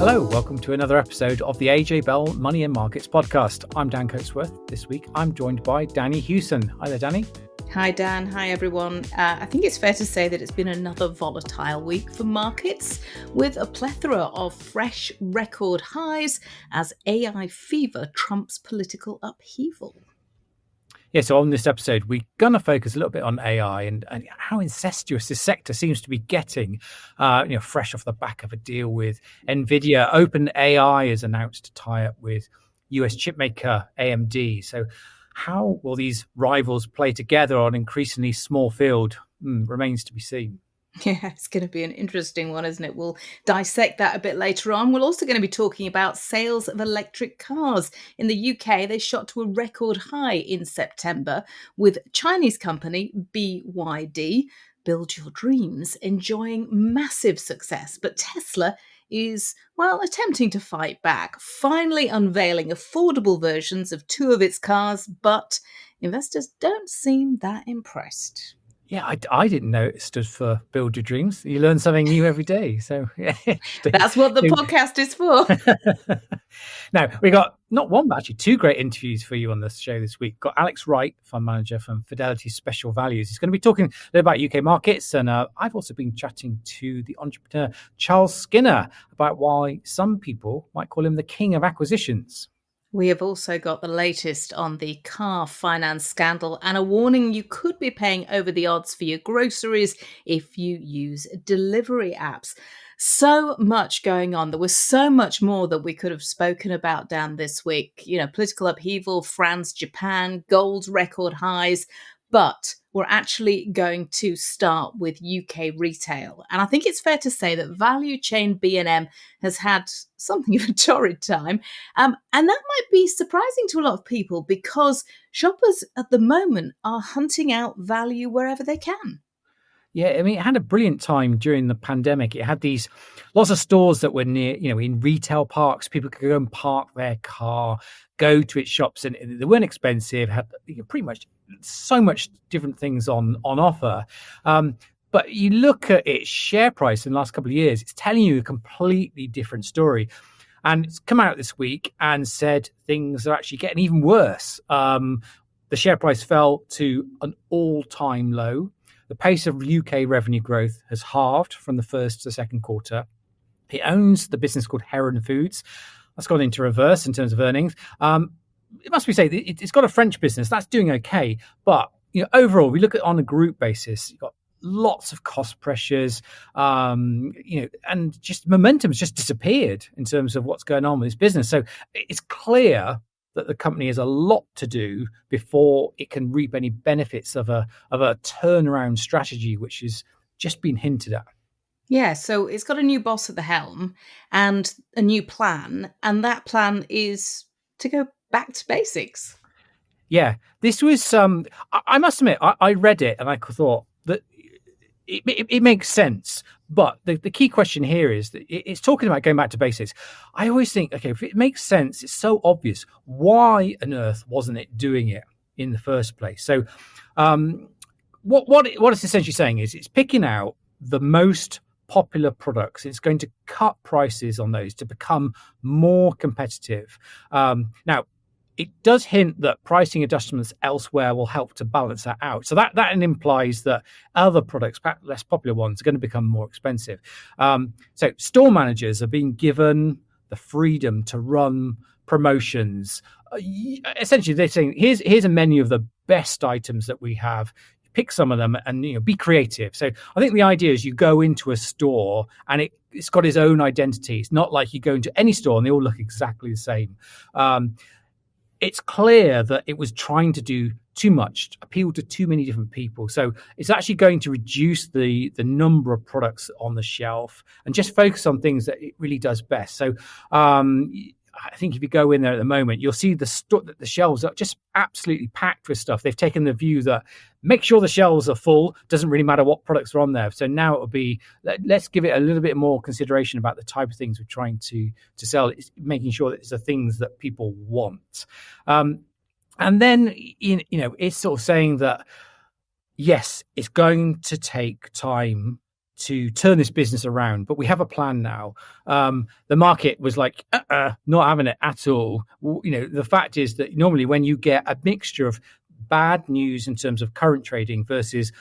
Hello, welcome to another episode of the AJ Bell Money and Markets podcast. I'm Dan Coatsworth. This week, I'm joined by Danni Hewson. Hi there, Danni. Hi, Dan. Hi, everyone. I think it's fair to say that it's been another volatile week for markets, with a plethora of fresh record highs as AI fever trumps political upheaval. Yeah, so on this episode, we're going to focus a little bit on AI and how incestuous this sector seems to be getting, fresh off the back of a deal with Nvidia. OpenAI has announced to tie up with US chipmaker AMD. So how will these rivals play together on increasingly small field remains to be seen. Yeah, it's going to be an interesting one, isn't it? We'll dissect that a bit later on. We're also going to be talking about sales of electric cars. In the UK, they shot to a record high in September, with Chinese company BYD, Build Your Dreams, enjoying massive success. But Tesla is, attempting to fight back, finally unveiling affordable versions of two of its cars, but investors don't seem that impressed. Yeah, I didn't know it stood for Build Your Dreams. You learn something new every day. So yeah, that's what the podcast is for. Now, we got not one, but actually two great interviews for you on the show this week. Got Alex Wright, fund manager from Fidelity Special Values. He's going to be talking a little about UK markets. And I've also been chatting to the entrepreneur Charles Skinner about why some people might call him the king of acquisitions. We have also got the latest on the car finance scandal and a warning you could be paying over the odds for your groceries if you use delivery apps. So much going on. There was so much more that we could have spoken about, Dan, this week. Political upheaval, France, Japan, gold record highs. But we're actually going to start with UK retail. And I think it's fair to say that value chain B&M has had something of a torrid time. And that might be surprising to a lot of people because shoppers at the moment are hunting out value wherever they can. Yeah, I mean, it had a brilliant time during the pandemic. It had these lots of stores that were near, in retail parks. People could go and park their car, go to its shops, and they weren't expensive, had pretty much so much different things on offer. But you look at its share price in the last couple of years, it's telling you a completely different story. And it's come out this week and said things are actually getting even worse. The share price fell to an all-time low. The pace of UK revenue growth has halved from the first to the second quarter. It owns the business called Heron Foods. That's gone into reverse in terms of earnings. It must be said it's got a French business that's doing okay, but overall, we look at it on a group basis. You've got lots of cost pressures, and just momentum has just disappeared in terms of what's going on with this business. So it's clear that the company has a lot to do before it can reap any benefits of a turnaround strategy, which has just been hinted at. Yeah, so it's got a new boss at the helm and a new plan, and that plan is to go back to basics. Yeah, this was, I must admit, I read it and I thought that it makes sense. But the key question here is that it's talking about going back to basics. I always think, okay, if it makes sense, it's so obvious. Why on earth wasn't it doing it in the first place? So what it's essentially saying is it's picking out the most popular products. It's going to cut prices on those to become more competitive. Now, it does hint that pricing adjustments elsewhere will help to balance that out. So that implies that other products, perhaps less popular ones, are going to become more expensive. So store managers are being given the freedom to run promotions. Essentially, they're saying, here's a menu of the best items that we have. Pick some of them and be creative. So I think the idea is you go into a store and it's got its own identity. It's not like you go into any store and they all look exactly the same. It's clear that it was trying to do too much, appeal to too many different people. So it's actually going to reduce the number of products on the shelf and just focus on things that it really does best. So I think if you go in there at the moment, you'll see the shelves are just absolutely packed with stuff. They've taken the view that make sure the shelves are full. Doesn't really matter what products are on there. So now it will be, let's give it a little bit more consideration about the type of things we're trying to sell. It's making sure that it's the things that people want. And then, it's sort of saying that, yes, it's going to take time to turn this business around, but we have a plan now. The market was like, not having it at all. The fact is that normally when you get a mixture of bad news in terms of current trading versus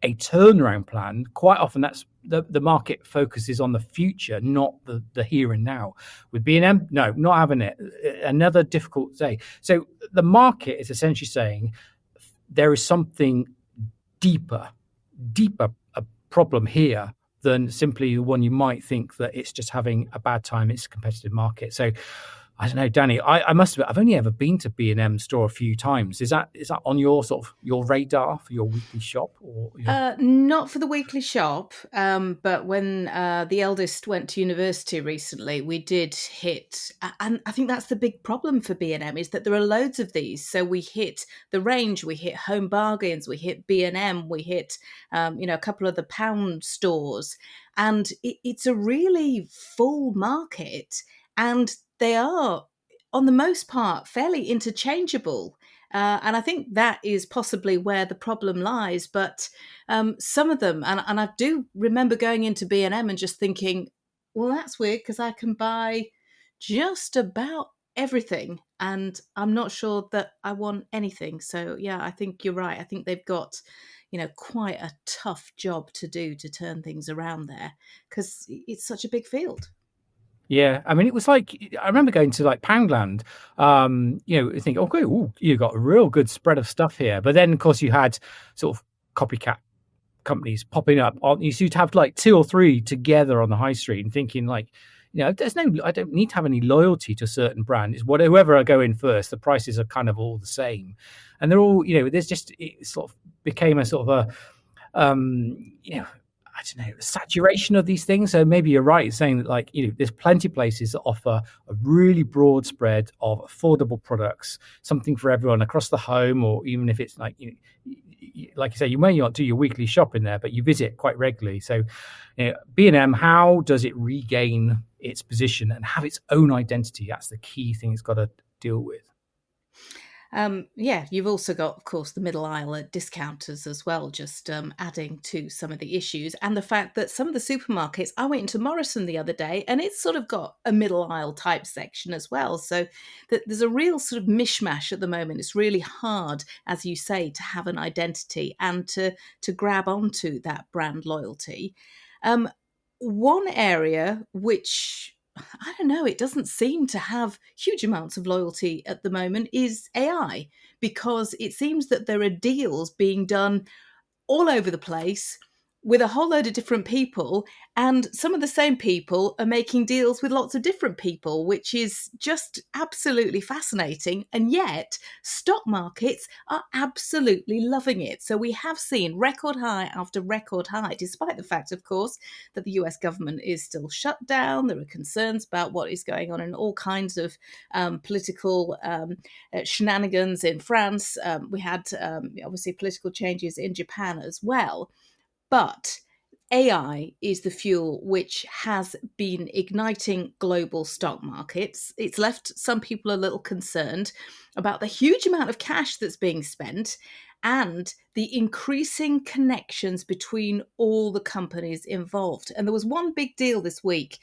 a turnaround plan, quite often that's the market focuses on the future, not the here and now. With B&M, no, not having it. Another difficult day. So the market is essentially saying there is something deeper a problem here than simply the one you might think that it's just having a bad time. It's a competitive market. So I don't know, Danny. I must admit, I've only ever been to B&M store a few times. Is that on your sort of your radar for your weekly shop, or not for the weekly shop? But when the eldest went to university recently, we did hit, and I think that's the big problem for B&M is that there are loads of these. So we hit the range, we hit Home Bargains, we hit B&M, we hit a couple of the pound stores, and it's a really full market, and they are, on the most part, fairly interchangeable. And I think that is possibly where the problem lies. But some of them, and I do remember going into B&M and just thinking, well, that's weird because I can buy just about everything. And I'm not sure that I want anything. So, yeah, I think you're right. I think they've got, quite a tough job to do to turn things around there because it's such a big field. Yeah, I mean, it was like I remember going to like Poundland, think, okay, ooh, you got a real good spread of stuff here. But then, of course, you had sort of copycat companies popping up. You'd have like 2 or 3 together on the high street, and thinking like, I don't need to have any loyalty to a certain brand. It's whoever I go in first, the prices are kind of all the same, and they're all, there's just it sort of became a sort of a, I don't know, saturation of these things. So maybe you're right saying that, like, there's plenty of places that offer a really broad spread of affordable products, something for everyone across the home, or even if it's like, like you say, you may not do your weekly shopping there, but you visit quite regularly. So B&M, how does it regain its position and have its own identity? That's the key thing it's got to deal with. You've also got, of course, the middle aisle at discounters as well, just adding to some of the issues. And the fact that some of the supermarkets, I went into Morrison the other day, and it's sort of got a middle aisle type section as well. So there's a real sort of mishmash at the moment. It's really hard, as you say, to have an identity and to grab onto that brand loyalty. One area which, I don't know, it doesn't seem to have huge amounts of loyalty at the moment is AI, because it seems that there are deals being done all over the place with a whole load of different people, and some of the same people are making deals with lots of different people, which is just absolutely fascinating. And yet stock markets are absolutely loving it. So we have seen record high after record high, despite the fact, of course, that the US government is still shut down. There are concerns about what is going on in all kinds of political shenanigans in France. We had obviously political changes in Japan as well. But AI is the fuel which has been igniting global stock markets. It's left some people a little concerned about the huge amount of cash that's being spent and the increasing connections between all the companies involved. And there was one big deal this week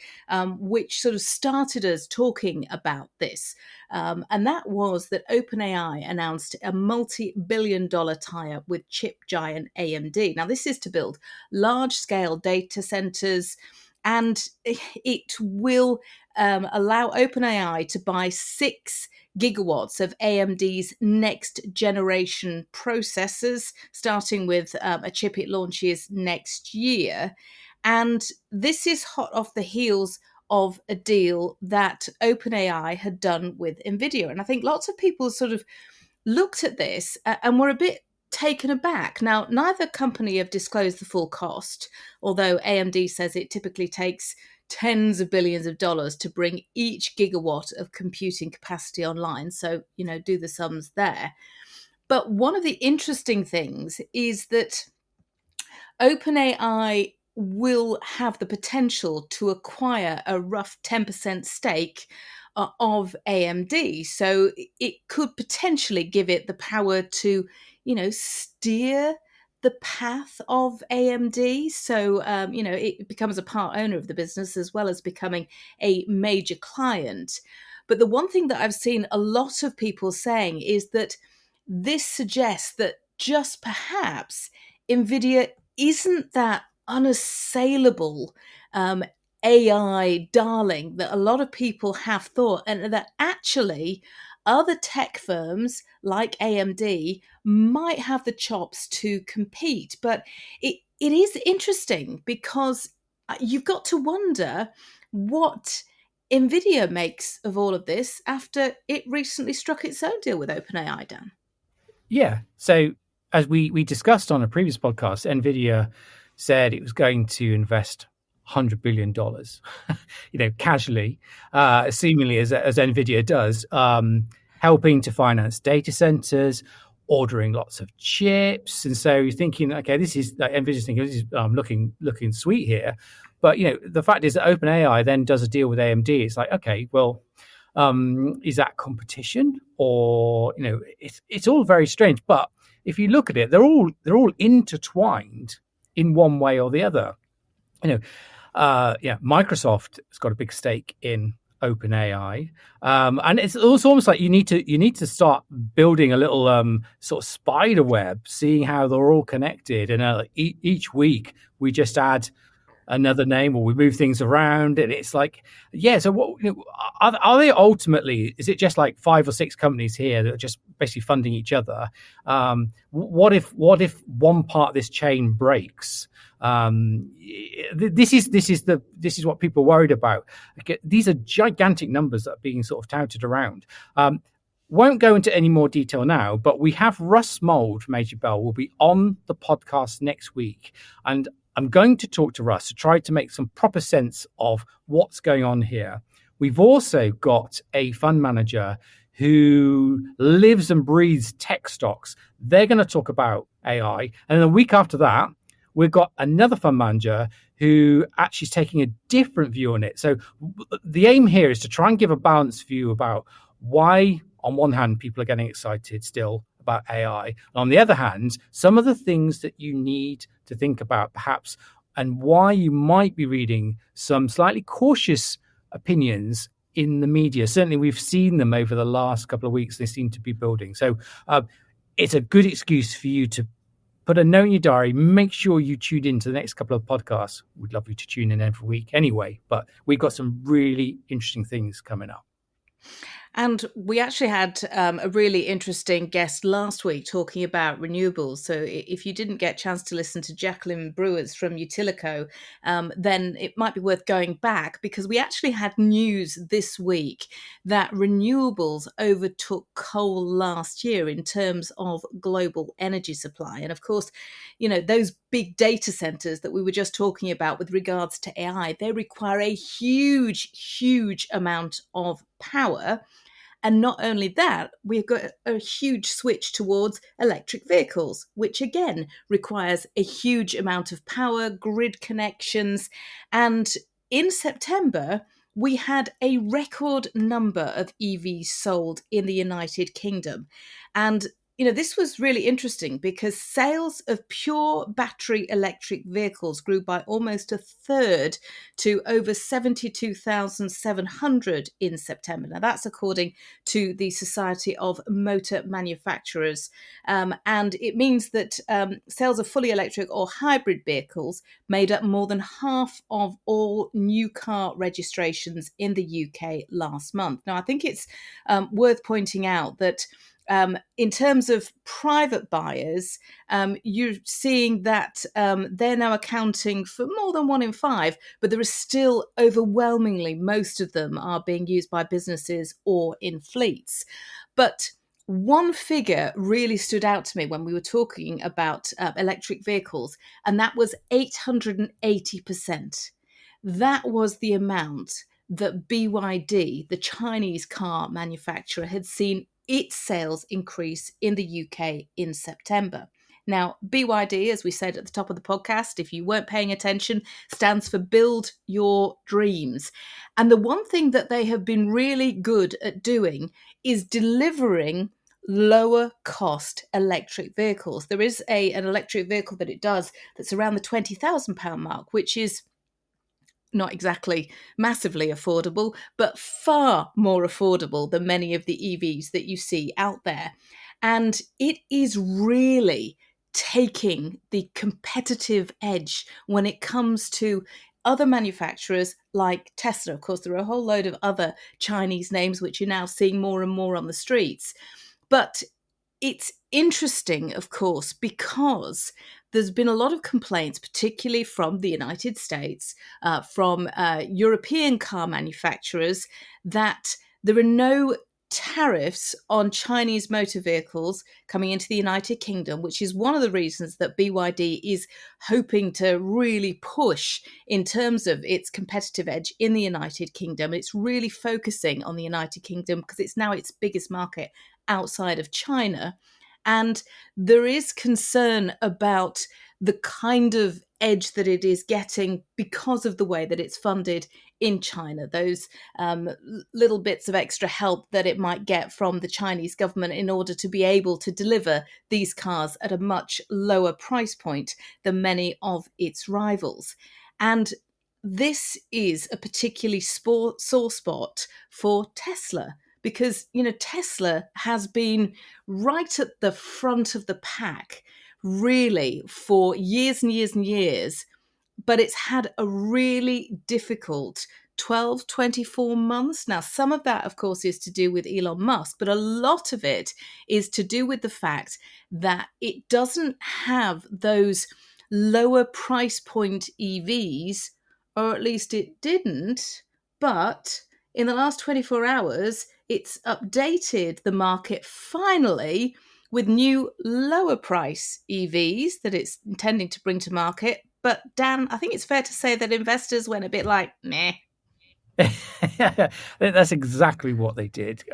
which sort of started us talking about this. And that was that OpenAI announced a multi-billion-dollar tie-up with chip giant AMD. Now, this is to build large-scale data centers, and it will allow OpenAI to buy 6 gigawatts of AMD's next generation processors, starting with a chip it launches next year. And this is hot off the heels of a deal that OpenAI had done with Nvidia. And I think lots of people sort of looked at this and were a bit taken aback. Now, neither company have disclosed the full cost, although AMD says it typically takes tens of billions of dollars to bring each gigawatt of computing capacity online. So, do the sums there. But one of the interesting things is that OpenAI will have the potential to acquire a rough 10% stake of AMD. So it could potentially give it the power to, steer the path of AMD. So, it becomes a part owner of the business as well as becoming a major client. But the one thing that I've seen a lot of people saying is that this suggests that just perhaps Nvidia isn't that unassailable AI darling that a lot of people have thought, and that actually other tech firms like AMD might have the chops to compete. But it is interesting because you've got to wonder what Nvidia makes of all of this after it recently struck its own deal with OpenAI, Dan. Yeah. So as we discussed on a previous podcast, Nvidia said it was going to invest $100 billion, casually, seemingly as Nvidia does, helping to finance data centers, ordering lots of chips. And so you're thinking, okay, this is like Nvidia's thinking this is looking sweet here. But the fact is that OpenAI then does a deal with AMD. It's like, okay, well, is that competition, or it's all very strange. But if you look at it, they're all intertwined in one way or the other. Microsoft has got a big stake in OpenAI, and it's also almost like you need to start building a little sort of spider web, seeing how they're all connected. And each week we just add another name or we move things around, and it's like, yeah. So what are they ultimately? Is it just like 5 or 6 companies here that are just basically funding each other? What if one part of this chain breaks? This is what people are worried about. These are gigantic numbers that are being sort of touted around. Won't go into any more detail now, but we have Russ Mould from AG Bell will be on the podcast next week, and I'm going to talk to Russ to try to make some proper sense of what's going on here. We've also got a fund manager who lives and breathes tech stocks. They're going to talk about AI. And then a week after that, we've got another fund manager who actually is taking a different view on it. So the aim here is to try and give a balanced view about why, on one hand, people are getting excited still about AI. And on the other hand, some of the things that you need to think about perhaps, and why you might be reading some slightly cautious opinions in the media. Certainly we've seen them over the last couple of weeks. They seem to be building. So it's a good excuse for you to put a note in your diary. Make sure you tune in to the next couple of podcasts. We'd love you to tune in every week anyway, but we've got some really interesting things coming up. And we actually had a really interesting guest last week talking about renewables. So if you didn't get a chance to listen to Jacqueline Brewers from Utilico, then it might be worth going back, because we actually had news this week that renewables overtook coal last year in terms of global energy supply. And of course, those big data centers that we were just talking about with regards to AI, they require a huge, huge amount of power. And not only that, we've got a huge switch towards electric vehicles, which again requires a huge amount of power, grid connections. And in September, we had a record number of EVs sold in the United Kingdom. And this was really interesting because sales of pure battery electric vehicles grew by almost a third to over 72,700 in September. Now, that's according to the Society of Motor Manufacturers. And it means that sales of fully electric or hybrid vehicles made up more than half of all new car registrations in the UK last month. Now, I think it's worth pointing out that in terms of private buyers, you're seeing that they're now accounting for more than 1 in 5, but there is still overwhelmingly, most of them are being used by businesses or in fleets. But one figure really stood out to me when we were talking about electric vehicles, and that was 880%. That was the amount that BYD, the Chinese car manufacturer, had seen its sales increase in the UK in September. Now, BYD, as we said at the top of the podcast, if you weren't paying attention, stands for Build Your Dreams. And the one thing that they have been really good at doing is delivering lower cost electric vehicles. There is an electric vehicle that it does that's around the £20,000 mark, which is not exactly massively affordable, but far more affordable than many of the EVs that you see out there. And it is really taking the competitive edge when it comes to other manufacturers like Tesla. Of course, there are a whole load of other Chinese names which you're now seeing more and more on the streets. But it's interesting, of course, because there's been a lot of complaints, particularly from the United States, from European car manufacturers, that there are no tariffs on Chinese motor vehicles coming into the United Kingdom, which is one of the reasons that BYD is hoping to really push in terms of its competitive edge in the United Kingdom. It's really focusing on the United Kingdom because it's now its biggest market outside of China. And there is concern about the kind of edge that it is getting because of the way that it's funded in China, those little bits of extra help that it might get from the Chinese government in order to be able to deliver these cars at a much lower price point than many of its rivals. And this is a particularly sore spot for Tesla, because, Tesla has been right at the front of the pack, really, for years and years and years. But it's had a really difficult 12, 24 months. Now, some of that, of course, is to do with Elon Musk, but a lot of it is to do with the fact that it doesn't have those lower price point EVs, or at least it didn't. But in the last 24 hours, it's updated the market finally with new lower price EVs that it's intending to bring to market. But Dan, I think it's fair to say that investors went a bit like, meh. That's exactly what they did.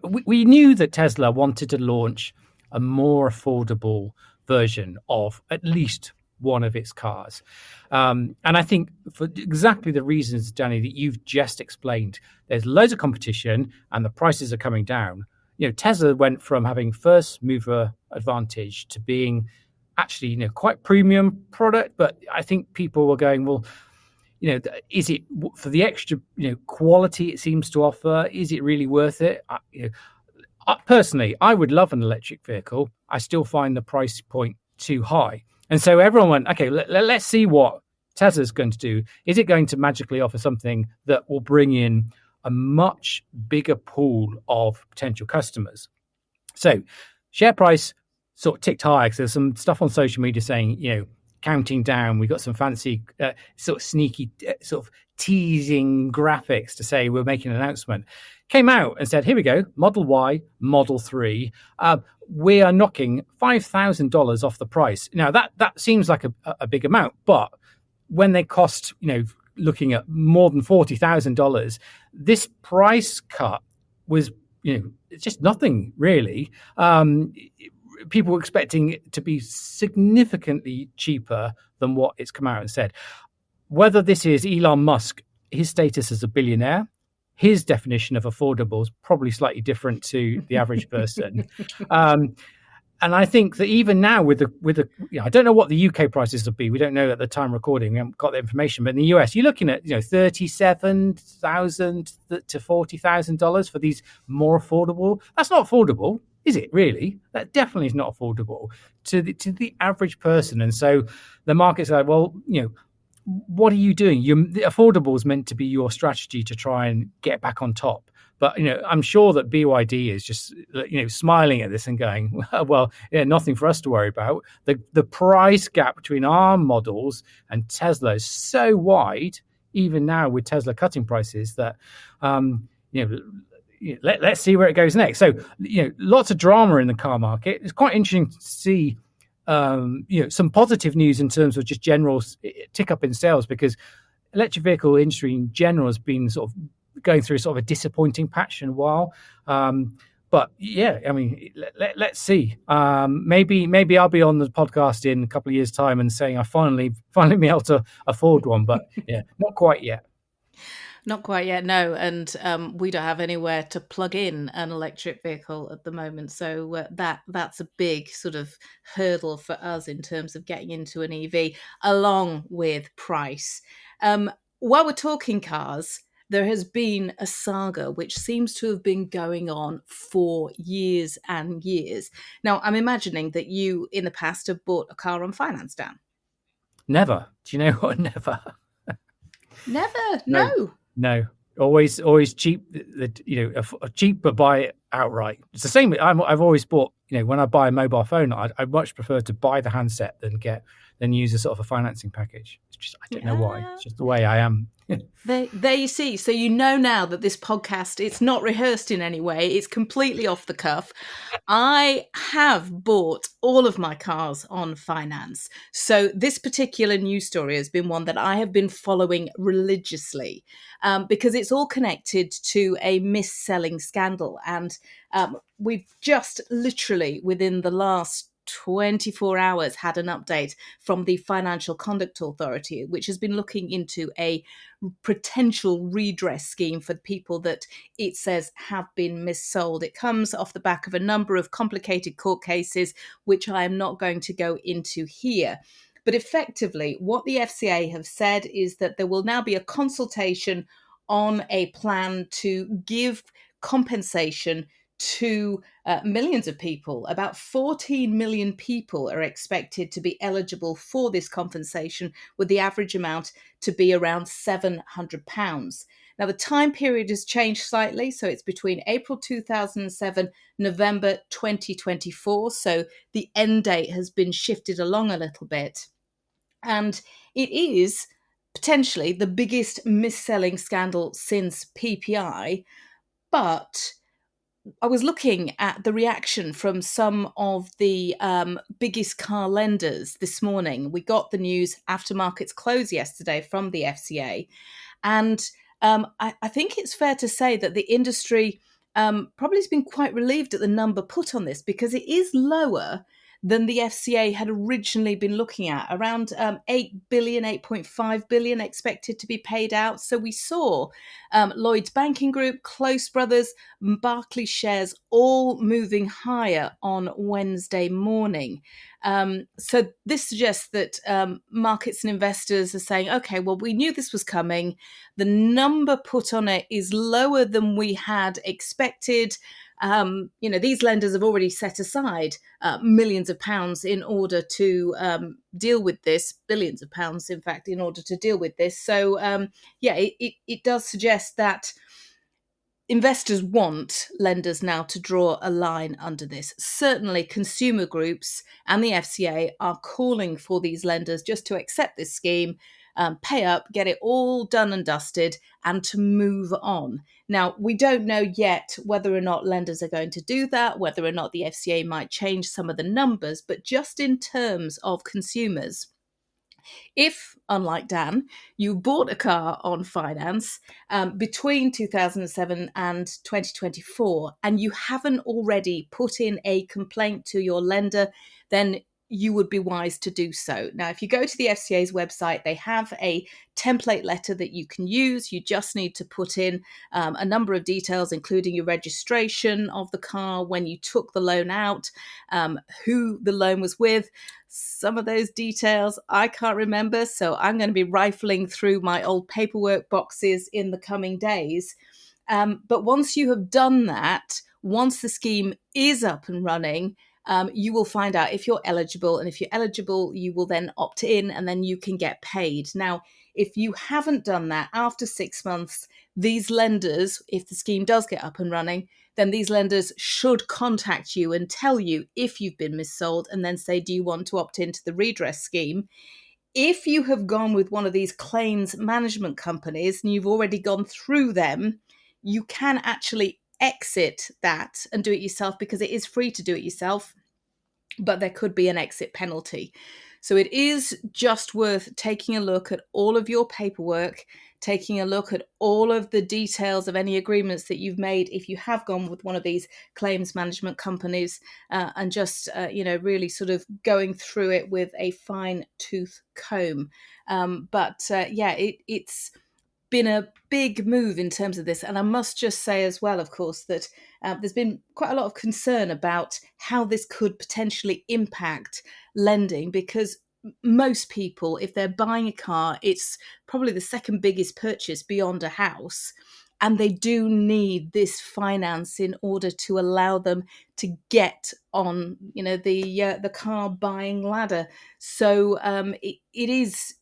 We knew that Tesla wanted to launch a more affordable version of at least one of its cars. And I think for exactly the reasons, Danny, that you've just explained, there's loads of competition and the prices are coming down. Tesla went from having first mover advantage to being actually, quite premium product. But I think people were going, well, is it for the extra, quality it seems to offer? Is it really worth it? Personally, I would love an electric vehicle. I still find the price point too high. And so everyone went, okay, let's see what Tesla's going to do. Is it going to magically offer something that will bring in a much bigger pool of potential customers? So share price sort of ticked high because there's some stuff on social media saying, counting down. We got some fancy sort of sneaky sort of teasing graphics to say we're making an announcement. Came out and said, here we go, Model Y, Model 3. We are knocking $5,000 off the price. Now, that seems like a big amount, but when they cost, looking at more than $40,000, this price cut was, it's just nothing really. People were expecting it to be significantly cheaper than what it's come out and said. Whether this is Elon Musk, his status as a billionaire, his definition of affordable is probably slightly different to the average person. And I think that even now with the I don't know what the UK prices will be. We don't know at the time recording. We haven't got the information. But in the US, you're looking at $37,000 to $40,000 for these more affordable. That's not affordable, is it? Really, that definitely is not affordable to the average person. And so the market's like, well, what are you doing? The affordable is meant to be your strategy to try and get back on top. But, I'm sure that BYD is just, smiling at this and going, well, nothing for us to worry about. The price gap between our models and Tesla is so wide, even now with Tesla cutting prices, that, let's see where it goes next. So, lots of drama in the car market. It's quite interesting to see, some positive news in terms of just general tick up in sales, because electric vehicle industry in general has been sort of going through sort of a disappointing patch in a while. But yeah, I mean, let's see. Maybe I'll be on the podcast in a couple of years' time and saying I finally been able to afford one. But yeah, not quite yet. Not quite yet, no. And we don't have anywhere to plug in an electric vehicle at the moment. So that's a big sort of hurdle for us in terms of getting into an EV, along with price. While we're talking cars, there has been a saga which seems to have been going on for years and years. Now, I'm imagining that you in the past have bought a car on finance, Dan. Never. Do you know what? Never. Never, No, no. no. Always cheap. A cheap, but buy it outright. It's the same. I've always bought. When I buy a mobile phone, I much prefer to buy the handset than use a sort of a financing package. It's just I don't know why. It's just the way I am. There you see. So you know now that this podcast, it's not rehearsed in any way. It's completely off the cuff. I have bought all of my cars on finance. So this particular news story has been one that I have been following religiously because it's all connected to a mis-selling scandal. And we've just literally within the last 24 hours had an update from the Financial Conduct Authority, which has been looking into a potential redress scheme for people that it says have been missold. It comes off the back of a number of complicated court cases, which I am not going to go into here. But effectively, what the FCA have said is that there will now be a consultation on a plan to give compensation to millions of people. About 14 million people are expected to be eligible for this compensation, with the average amount to be around £700. Now, the time period has changed slightly, so it's between April 2007, November 2024. So the end date has been shifted along a little bit. And it is potentially the biggest mis-selling scandal since PPI, but I was looking at the reaction from some of the biggest car lenders this morning. We got the news after markets closed yesterday from the FCA. And I think it's fair to say that the industry probably has been quite relieved at the number put on this because it is lower than the FCA had originally been looking at, around 8 billion, 8.5 billion expected to be paid out. So we saw Lloyd's Banking Group, Close Brothers, Barclays shares all moving higher on Wednesday morning. So this suggests that markets and investors are saying, okay, well, we knew this was coming. The number put on it is lower than we had expected. These lenders have already set aside millions of pounds in order to deal with this, billions of pounds, in fact, in order to deal with this. So, it does suggest that investors want lenders now to draw a line under this. Certainly, consumer groups and the FCA are calling for these lenders just to accept this scheme, pay up, get it all done and dusted, and to move on. Now, we don't know yet whether or not lenders are going to do that, whether or not the FCA might change some of the numbers, but just in terms of consumers, if, unlike Dan, you bought a car on finance between 2007 and 2024 and you haven't already put in a complaint to your lender, then you would be wise to do so. Now, if you go to the FCA's website, they have a template letter that you can use. You just need to put in a number of details, including your registration of the car, when you took the loan out, who the loan was with. Some of those details I can't remember, so I'm going to be rifling through my old paperwork boxes in the coming days. But once you have done that, once the scheme is up and running, you will find out if you're eligible. And if you're eligible, you will then opt in and then you can get paid. Now, if you haven't done that after 6 months, these lenders, if the scheme does get up and running, then these lenders should contact you and tell you if you've been missold and then say, do you want to opt into the redress scheme? If you have gone with one of these claims management companies and you've already gone through them, you can actually exit that and do it yourself because it is free to do it yourself, but there could be an exit penalty. So it is just worth taking a look at all of your paperwork, taking a look at all of the details of any agreements that you've made if you have gone with one of these claims management companies, and just really sort of going through it with a fine tooth comb. It's been a big move in terms of this. And I must just say as well, of course, that there's been quite a lot of concern about how this could potentially impact lending, because most people, if they're buying a car, it's probably the second biggest purchase beyond a house. And they do need this finance in order to allow them to get on, the car buying ladder. So it is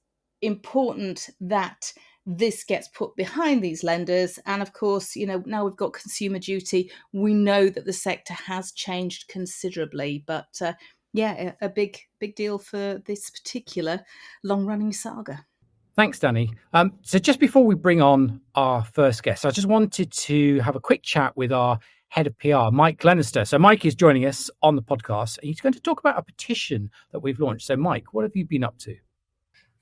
important that this gets put behind these lenders. And of course, now we've got consumer duty. We know that the sector has changed considerably, but a big deal for this particular long-running saga. Thanks, Danny. So just before we bring on our first guest, I just wanted to have a quick chat with our head of PR, Mike Glenister. So Mike is joining us on the podcast, and he's going to talk about a petition that we've launched. So Mike, what have you been up to?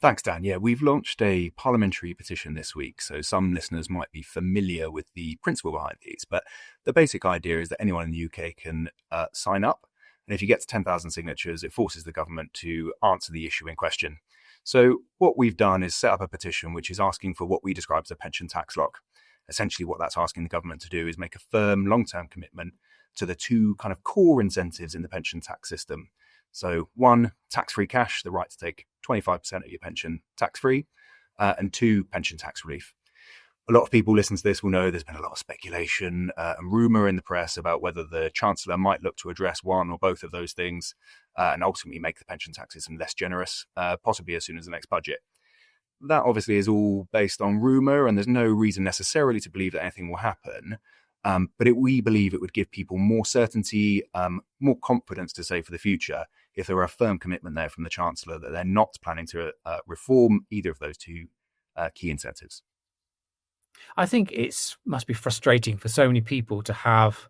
Thanks, Dan. Yeah, we've launched a parliamentary petition this week, so some listeners might be familiar with the principle behind these, but the basic idea is that anyone in the UK can sign up, and if you get to 10,000 signatures, it forces the government to answer the issue in question. So what we've done is set up a petition which is asking for what we describe as a pension tax lock. Essentially, what that's asking the government to do is make a firm long-term commitment to the two kind of core incentives in the pension tax system. So one, tax-free cash, the right to take 25% of your pension tax-free, and two, pension tax relief. A lot of people listening to this will know there's been a lot of speculation and rumour in the press about whether the Chancellor might look to address one or both of those things and ultimately make the pension tax system less generous, possibly as soon as the next budget. That obviously is all based on rumour, and there's no reason necessarily to believe that anything will happen. But we believe it would give people more certainty, more confidence to say for the future, if there were a firm commitment there from the Chancellor that they're not planning to reform either of those two key incentives. I think it must be frustrating for so many people to have,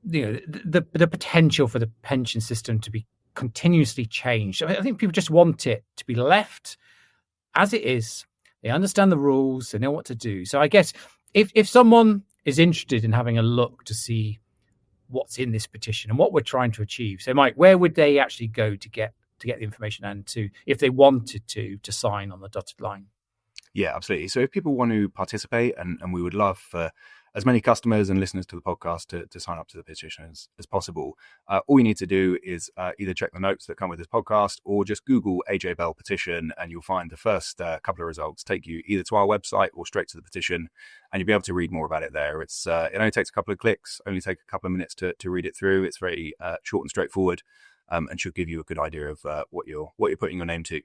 the potential for the pension system to be continuously changed. I think people just want it to be left as it is. They understand the rules, they know what to do. So I guess if someone is interested in having a look to see what's in this petition and what we're trying to achieve, so Mike, where would they actually go to get the information and to, if they wanted to sign on the dotted line? Yeah, absolutely. So if people want to participate, and we would love for as many customers and listeners to the podcast to sign up to the petition as possible, all you need to do is either check the notes that come with this podcast or just Google AJ Bell petition, and you'll find the first couple of results take you either to our website or straight to the petition, and you'll be able to read more about it there. It only takes a couple of clicks, only take a couple of minutes to read it through. It's very short and straightforward, and should give you a good idea of what you're putting your name to.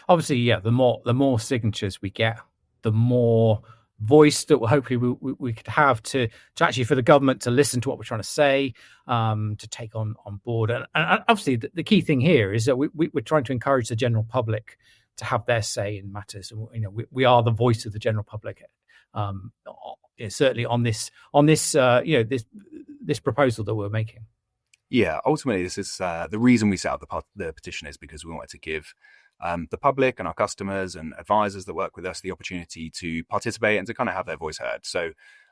Obviously, yeah, the more signatures we get, the more voice that hopefully we could have to actually for the government to listen to what we're trying to say, to take on board. And obviously, the key thing here is that we're trying to encourage the general public to have their say in matters. And we are the voice of the general public. Certainly on this this proposal that we're making. Yeah, ultimately, this is the reason we set up the petition is because we wanted to give the public and our customers and advisors that work with us the opportunity to participate and to kind of have their voice heard. So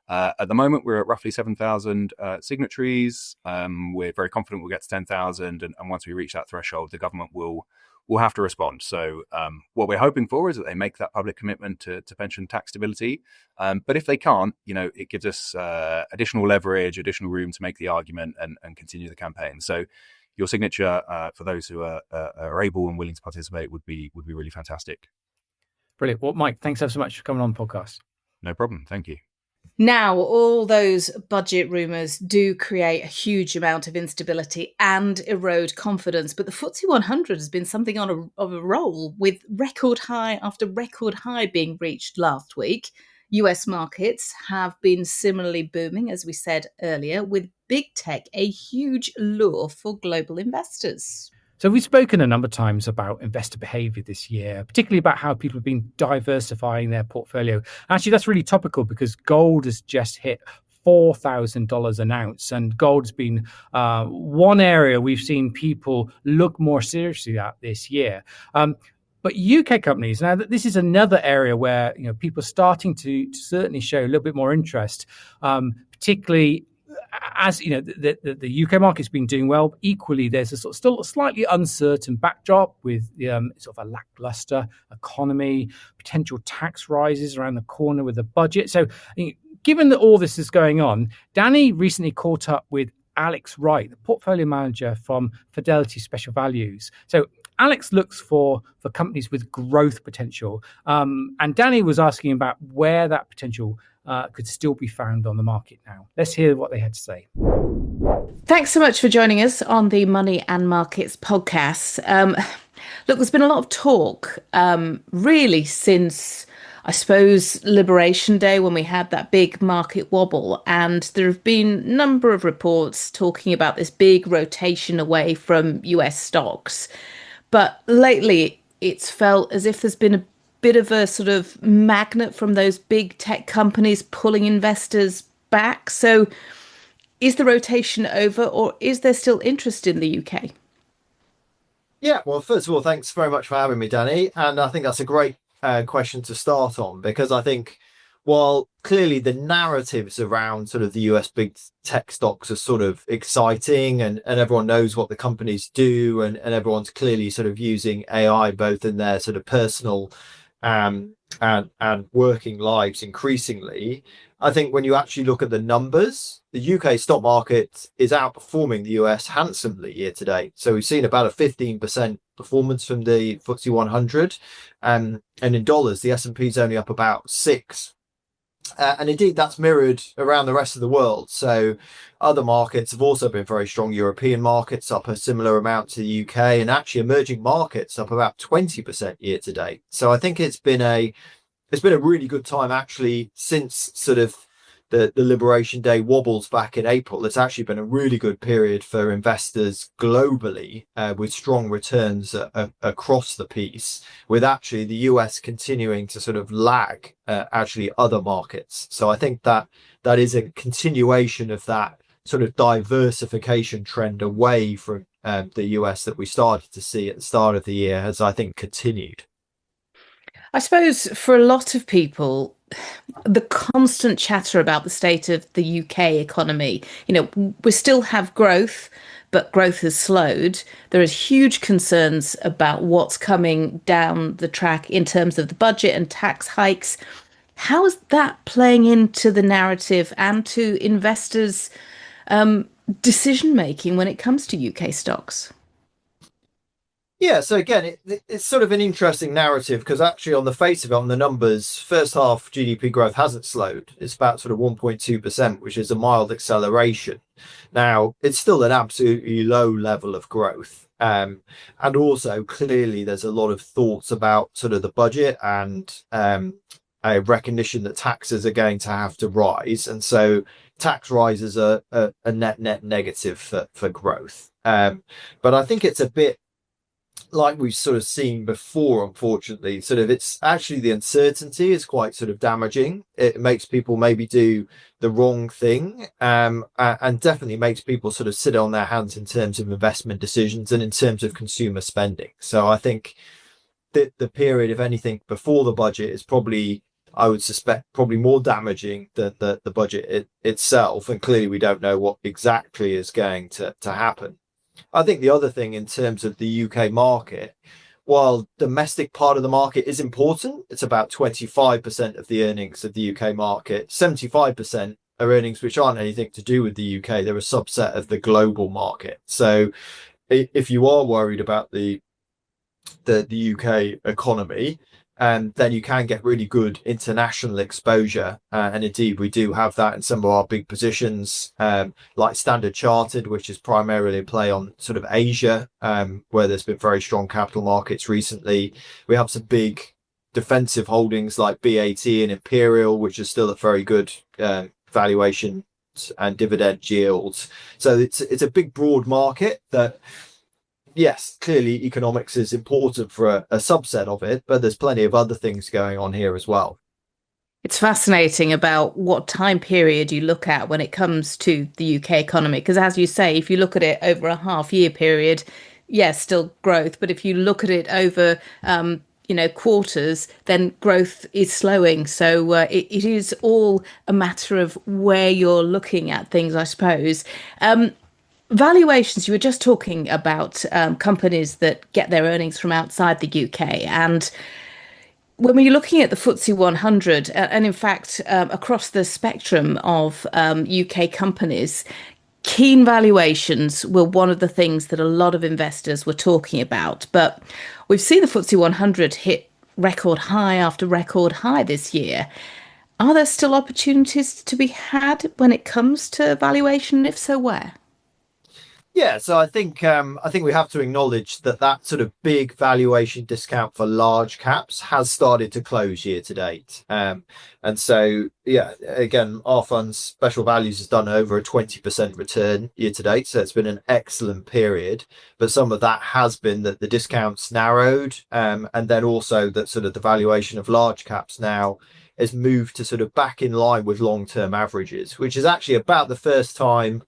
at the moment, we're at roughly 7,000 signatories. We're very confident we'll get to 10,000. And once we reach that threshold, the government will have to respond. So what we're hoping for is that they make that public commitment to pension tax stability. But if they can't, it gives us additional leverage, additional room to make the argument and continue the campaign. So your signature for those who are able and willing to participate would be really fantastic. Brilliant. Well, Mike, thanks so much for coming on the podcast. No problem. Thank you. Now, all those budget rumours do create a huge amount of instability and erode confidence, but the FTSE 100 has been something of a roll, with record high after record high being reached last week. US markets have been similarly booming, as we said earlier, with big tech a huge lure for global investors. So we've spoken a number of times about investor behavior this year, particularly about how people have been diversifying their portfolio. Actually, that's really topical because gold has just hit $4,000 an ounce, and gold's been one area we've seen people look more seriously at this year. But UK companies, now this is another area where people are starting to certainly show a little bit more interest, particularly as you know, the UK market's been doing well. Equally, there's a still a slightly uncertain backdrop with sort of a lackluster economy, potential tax rises around the corner with the budget. So, given that all this is going on, Danny recently caught up with Alex Wright, the portfolio manager from Fidelity Special Values. So Alex looks for companies with growth potential. And Danny was asking about where that potential could still be found on the market now. Let's hear what they had to say. Thanks so much for joining us on the Money and Markets podcast. Look, there's been a lot of talk really since, I suppose, Liberation Day, when we had that big market wobble. And there have been a number of reports talking about this big rotation away from US stocks. But lately, it's felt as if there's been a bit of a sort of magnet from those big tech companies pulling investors back. So is the rotation over, or is there still interest in the UK? Yeah, well, first of all, thanks very much for having me, Danny. And I think that's a great question to start on, because I think while clearly the narratives around sort of the US big tech stocks are sort of exciting, and everyone knows what the companies do, and everyone's clearly sort of using AI both in their sort of personal and working lives increasingly, I think when you actually look at the numbers, the UK stock market is outperforming the US handsomely year to date. So we've seen about a 15% performance from the FTSE 100, and in dollars, the S&P is only up about 6%. And indeed, that's mirrored around the rest of the world. So other markets have also been very strong. European markets up a similar amount to the UK, and actually emerging markets up about 20% year to date. So I think it's been a really good time actually since sort of the Liberation Day wobbles back in April. It's actually been a really good period for investors globally, with strong returns across the piece, with actually the US continuing to sort of lag actually other markets. So I think that is a continuation of that sort of diversification trend away from the US that we started to see at the start of the year has, I think, continued. I suppose for a lot of people, the constant chatter about the state of the UK economy, we still have growth, but growth has slowed. There is huge concerns about what's coming down the track in terms of the budget and tax hikes. How is that playing into the narrative and to investors' decision making when it comes to UK stocks? Yeah, so again, it's sort of an interesting narrative, because actually on the face of it, on the numbers, first half GDP growth hasn't slowed. It's about sort of 1.2%, which is a mild acceleration. Now, it's still an absolutely low level of growth. And also, clearly, there's a lot of thoughts about sort of the budget and a recognition that taxes are going to have to rise. And so tax rises are a net negative for growth. But I think it's a bit like we've sort of seen before, unfortunately. Sort of, it's actually the uncertainty is quite sort of damaging. It makes people maybe do the wrong thing, and definitely makes people sort of sit on their hands in terms of investment decisions and in terms of consumer spending. So I think that the period, if anything, before the budget is probably, I would suspect, probably more damaging than the budget itself. And clearly we don't know what exactly is going to happen. I think the other thing in terms of the UK market, while domestic part of the market is important, it's about 25% of the earnings of the UK market. 75% are earnings which aren't anything to do with the UK. They're a subset of the global market. So if you are worried about the UK economy, then you can get really good international exposure. And indeed, we do have that in some of our big positions, like Standard Chartered, which is primarily a play on sort of Asia, where there's been very strong capital markets recently. We have some big defensive holdings like BAT and Imperial, which are still at very good valuation and dividend yields. So it's a big, broad market that, yes, clearly economics is important for a subset of it, but there's plenty of other things going on here as well. It's fascinating about what time period you look at when it comes to the UK economy, because as you say, if you look at it over a half-year period, yes, still growth. But if you look at it over quarters, then growth is slowing. So it is all a matter of where you're looking at things, I suppose. Valuations, you were just talking about companies that get their earnings from outside the UK. And when we're looking at the FTSE 100, and in fact, across the spectrum of UK companies, keen valuations were one of the things that a lot of investors were talking about. But we've seen the FTSE 100 hit record high after record high this year. Are there still opportunities to be had when it comes to valuation? If so, where? Yeah, so I think we have to acknowledge that sort of big valuation discount for large caps has started to close year to date. And so yeah, again, our fund's special values has done over a 20% return year to date, so it's been an excellent period. But some of that has been that the discounts narrowed, and then also that sort of the valuation of large caps now has moved to sort of back in line with long-term averages, which is actually about the first time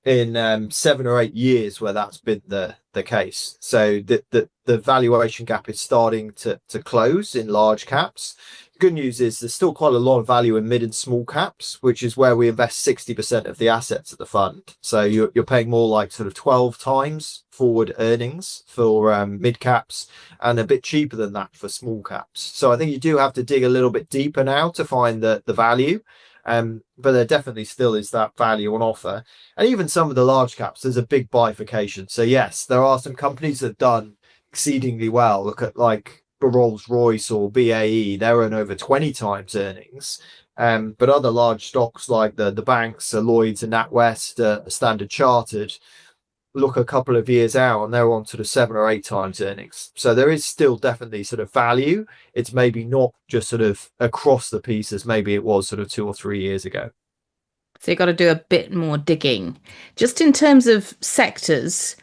in 7 or 8 years where that's been the case. So the valuation gap is starting to close in large caps. Good news is there's still quite a lot of value in mid and small caps, which is where we invest 60% of the assets of the fund. So you're paying more like sort of 12 times forward earnings for mid caps, and a bit cheaper than that for small caps. So I think you do have to dig a little bit deeper now to find the value. But there definitely still is that value on offer. And even some of the large caps, there's a big bifurcation. So yes, there are some companies that have done exceedingly well. Look at like Rolls-Royce or BAE, they earn over 20 times earnings. But other large stocks like the banks, Lloyds and NatWest, Standard Chartered, look a couple of years out and they're on sort of 7 or 8 times earnings. So there is still definitely sort of value. It's maybe not just sort of across the piece as maybe it was sort of 2 or 3 years ago. So you've got to do a bit more digging. Just in terms of sectors,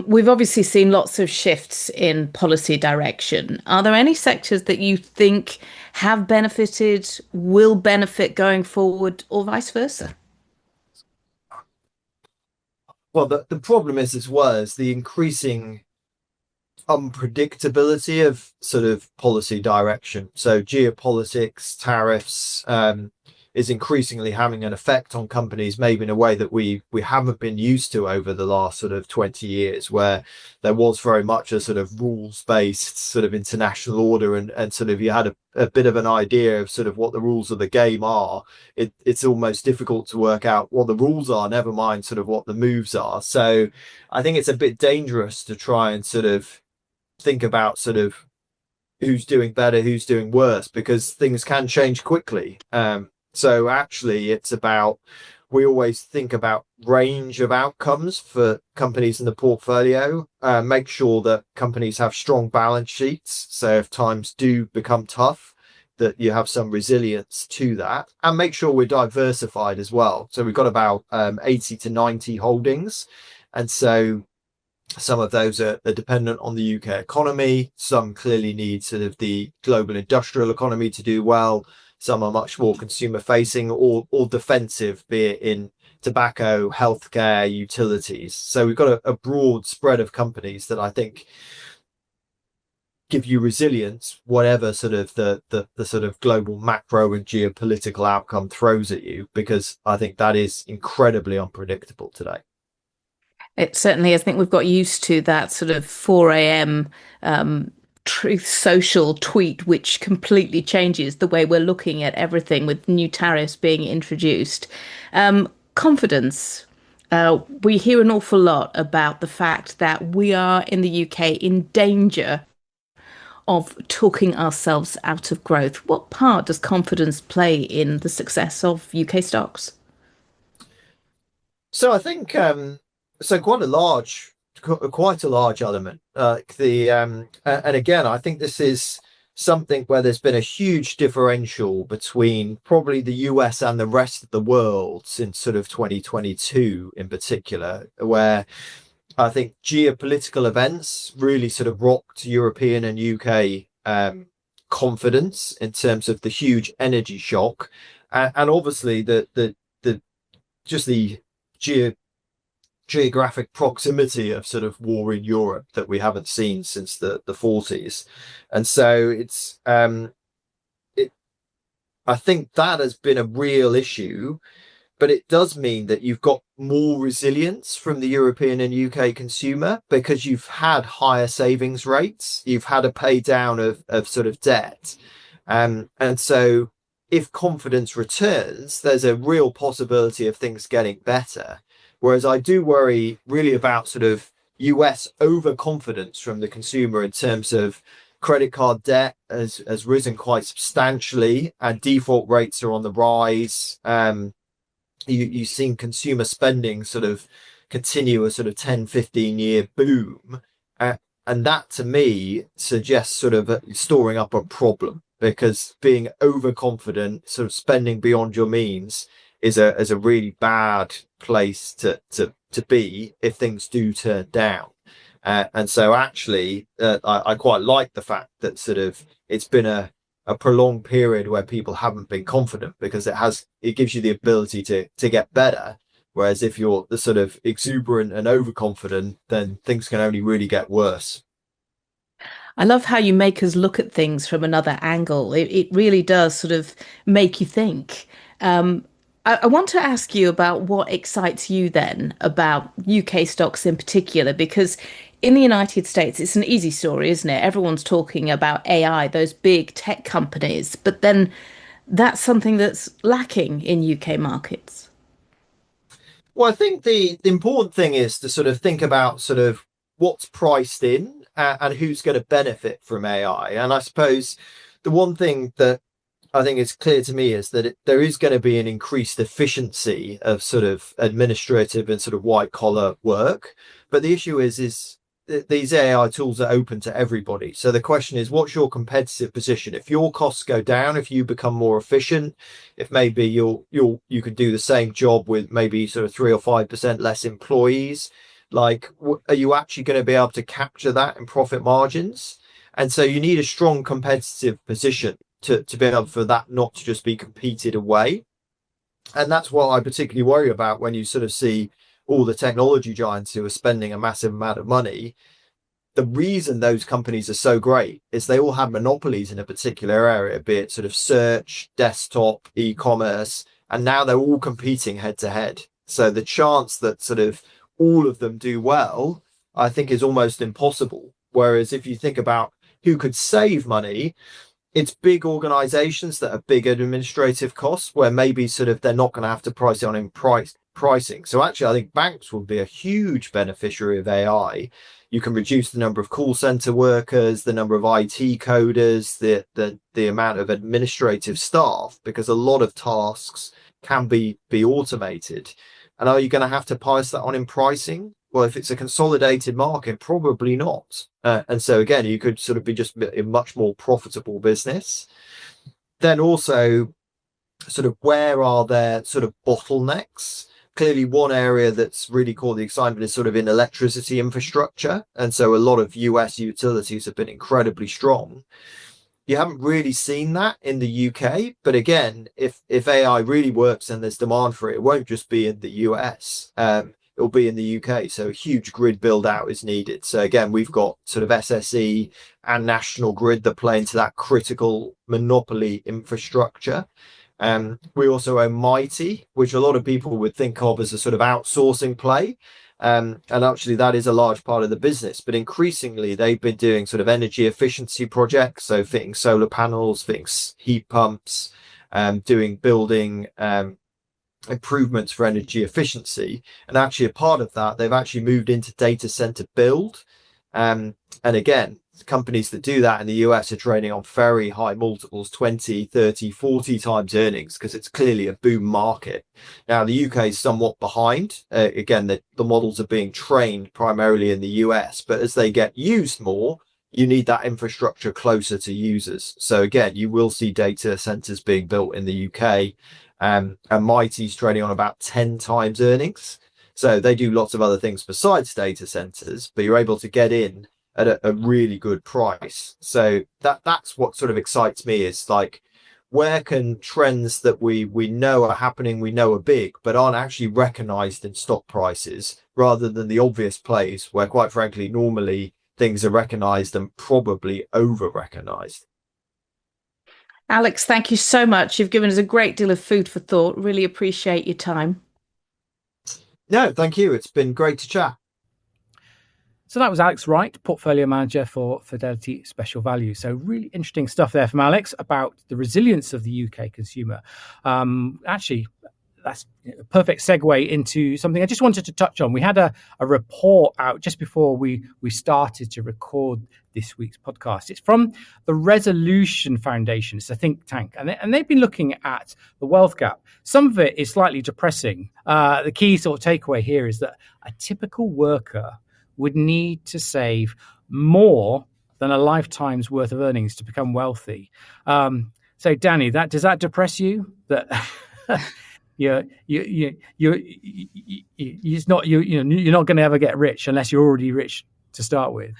we've obviously seen lots of shifts in policy direction. Are there any sectors that you think have benefited, will benefit going forward, or vice versa? Well, the problem is as well as the increasing unpredictability of sort of policy direction. So geopolitics, tariffs, is increasingly having an effect on companies, maybe in a way that we haven't been used to over the last sort of 20 years, where there was very much a sort of rules-based sort of international order, and sort of you had a bit of an idea of sort of what the rules of the game are. It's almost difficult to work out what the rules are, never mind sort of what the moves are. So I think it's a bit dangerous to try and sort of think about sort of who's doing better, who's doing worse, because things can change quickly. So actually it's about, we always think about range of outcomes for companies in the portfolio, make sure that companies have strong balance sheets. So if times do become tough, that you have some resilience to that, and make sure we're diversified as well. So we've got about 80 to 90 holdings. And so some of those are dependent on the UK economy. Some clearly need sort of the global industrial economy to do well. Some are much more consumer facing or defensive, be it in tobacco, healthcare, utilities. So we've got a broad spread of companies that I think give you resilience, whatever sort of the sort of global macro and geopolitical outcome throws at you, because I think that is incredibly unpredictable today. It certainly is. I think we've got used to that sort of 4 a.m. Truth Social tweet, which completely changes the way we're looking at everything with new tariffs being introduced. Confidence. We hear an awful lot about the fact that we are in the UK in danger of talking ourselves out of growth. What part does confidence play in the success of UK stocks? So I think so quite a large element. And again, I think this is something where there's been a huge differential between probably the US and the rest of the world since sort of 2022 in particular, where I think geopolitical events really sort of rocked European and UK confidence in terms of the huge energy shock, and obviously the just the geographic proximity of sort of war in Europe that we haven't seen since the 40s. And so it's I think that has been a real issue, but it does mean that you've got more resilience from the European and UK consumer because you've had higher savings rates, you've had a pay down of sort of debt. And so if confidence returns, there's a real possibility of things getting better. Whereas I do worry really about sort of US overconfidence from the consumer in terms of credit card debt has risen quite substantially and default rates are on the rise. You've seen consumer spending sort of continue a sort of 10-15 year boom. And that to me suggests sort of storing up a problem, because being overconfident, sort of spending beyond your means is a really bad place to be if things do turn down. And so actually, I quite like the fact that sort of it's been a prolonged period where people haven't been confident, because it gives you the ability to get better. Whereas if you're the sort of exuberant and overconfident, then things can only really get worse. I love how you make us look at things from another angle. It really does sort of make you think. I want to ask you about what excites you then about UK stocks in particular, because in the United States, it's an easy story, isn't it? Everyone's talking about AI, those big tech companies, but then that's something that's lacking in UK markets. Well, I think the important thing is to sort of think about sort of what's priced in and who's going to benefit from AI. And I suppose the one thing that I think is clear to me is that there is going to be an increased efficiency of sort of administrative and sort of white collar work. But the issue is these AI tools are open to everybody. So the question is, what's your competitive position? If your costs go down, if you become more efficient, if maybe you could do the same job with maybe sort of 3 or 5% less employees, like, are you actually going to be able to capture that in profit margins? And so you need a strong competitive position to be able for that not to just be competed away. And that's what I particularly worry about when you sort of see all the technology giants who are spending a massive amount of money. The reason those companies are so great is they all have monopolies in a particular area, be it sort of search, desktop, e-commerce, and now they're all competing head to head. So the chance that sort of all of them do well, I think, is almost impossible. Whereas if you think about who could save money, it's big organizations that have big administrative costs where maybe sort of they're not going to have to price it on in pricing. So actually, I think banks will be a huge beneficiary of AI. You can reduce the number of call center workers, the number of IT coders, the amount of administrative staff, because a lot of tasks can be automated. And are you going to have to price that on in pricing? Well, if it's a consolidated market, probably not. And so again, you could sort of be just a much more profitable business. Then also, sort of where are there sort of bottlenecks? Clearly, one area that's really caught the excitement is sort of in electricity infrastructure. And so a lot of US utilities have been incredibly strong. You haven't really seen that in the UK. But again, if AI really works and there's demand for it, it won't just be in the US. It'll be in the UK. So a huge grid build out is needed. So again, we've got sort of SSE and National Grid that play into that critical monopoly infrastructure. We also own Mighty, which a lot of people would think of as a sort of outsourcing play. And actually, that is a large part of the business. But increasingly, they've been doing sort of energy efficiency projects. So fitting solar panels, fitting heat pumps, building improvements for energy efficiency. And actually, a part of that, they've actually moved into data center build. And again, companies that do that in the US are trading on very high multiples, 20, 30, 40 times earnings, because it's clearly a boom market. Now, the UK is somewhat behind. Again, the models are being trained primarily in the US, but as they get used more, you need that infrastructure closer to users. So again, you will see data centers being built in the UK, and Mighty's trading on about 10 times earnings. So they do lots of other things besides data centers, but you're able to get in at a really good price. So that's what sort of excites me, is like, where can trends that we know are happening, we know are big, but aren't actually recognized in stock prices, rather than the obvious plays where, quite frankly, normally things are recognized and probably over recognized. Alex, thank you so much. You've given us a great deal of food for thought. Really appreciate your time. No, thank you. It's been great to chat. So that was Alex Wright, portfolio manager for Fidelity Special Value. So really interesting stuff there from Alex about the resilience of the UK consumer. Actually, that's a perfect segue into something I just wanted to touch on. We had a report out just before we started to record this week's podcast. It's from the Resolution Foundation. It's a think tank, and they've been looking at the wealth gap. Some of it is slightly depressing. The key sort of takeaway here is that a typical worker would need to save more than a lifetime's worth of earnings to become wealthy. So, Danny, does that depress you? That you're not going to ever get rich unless you're already rich to start with.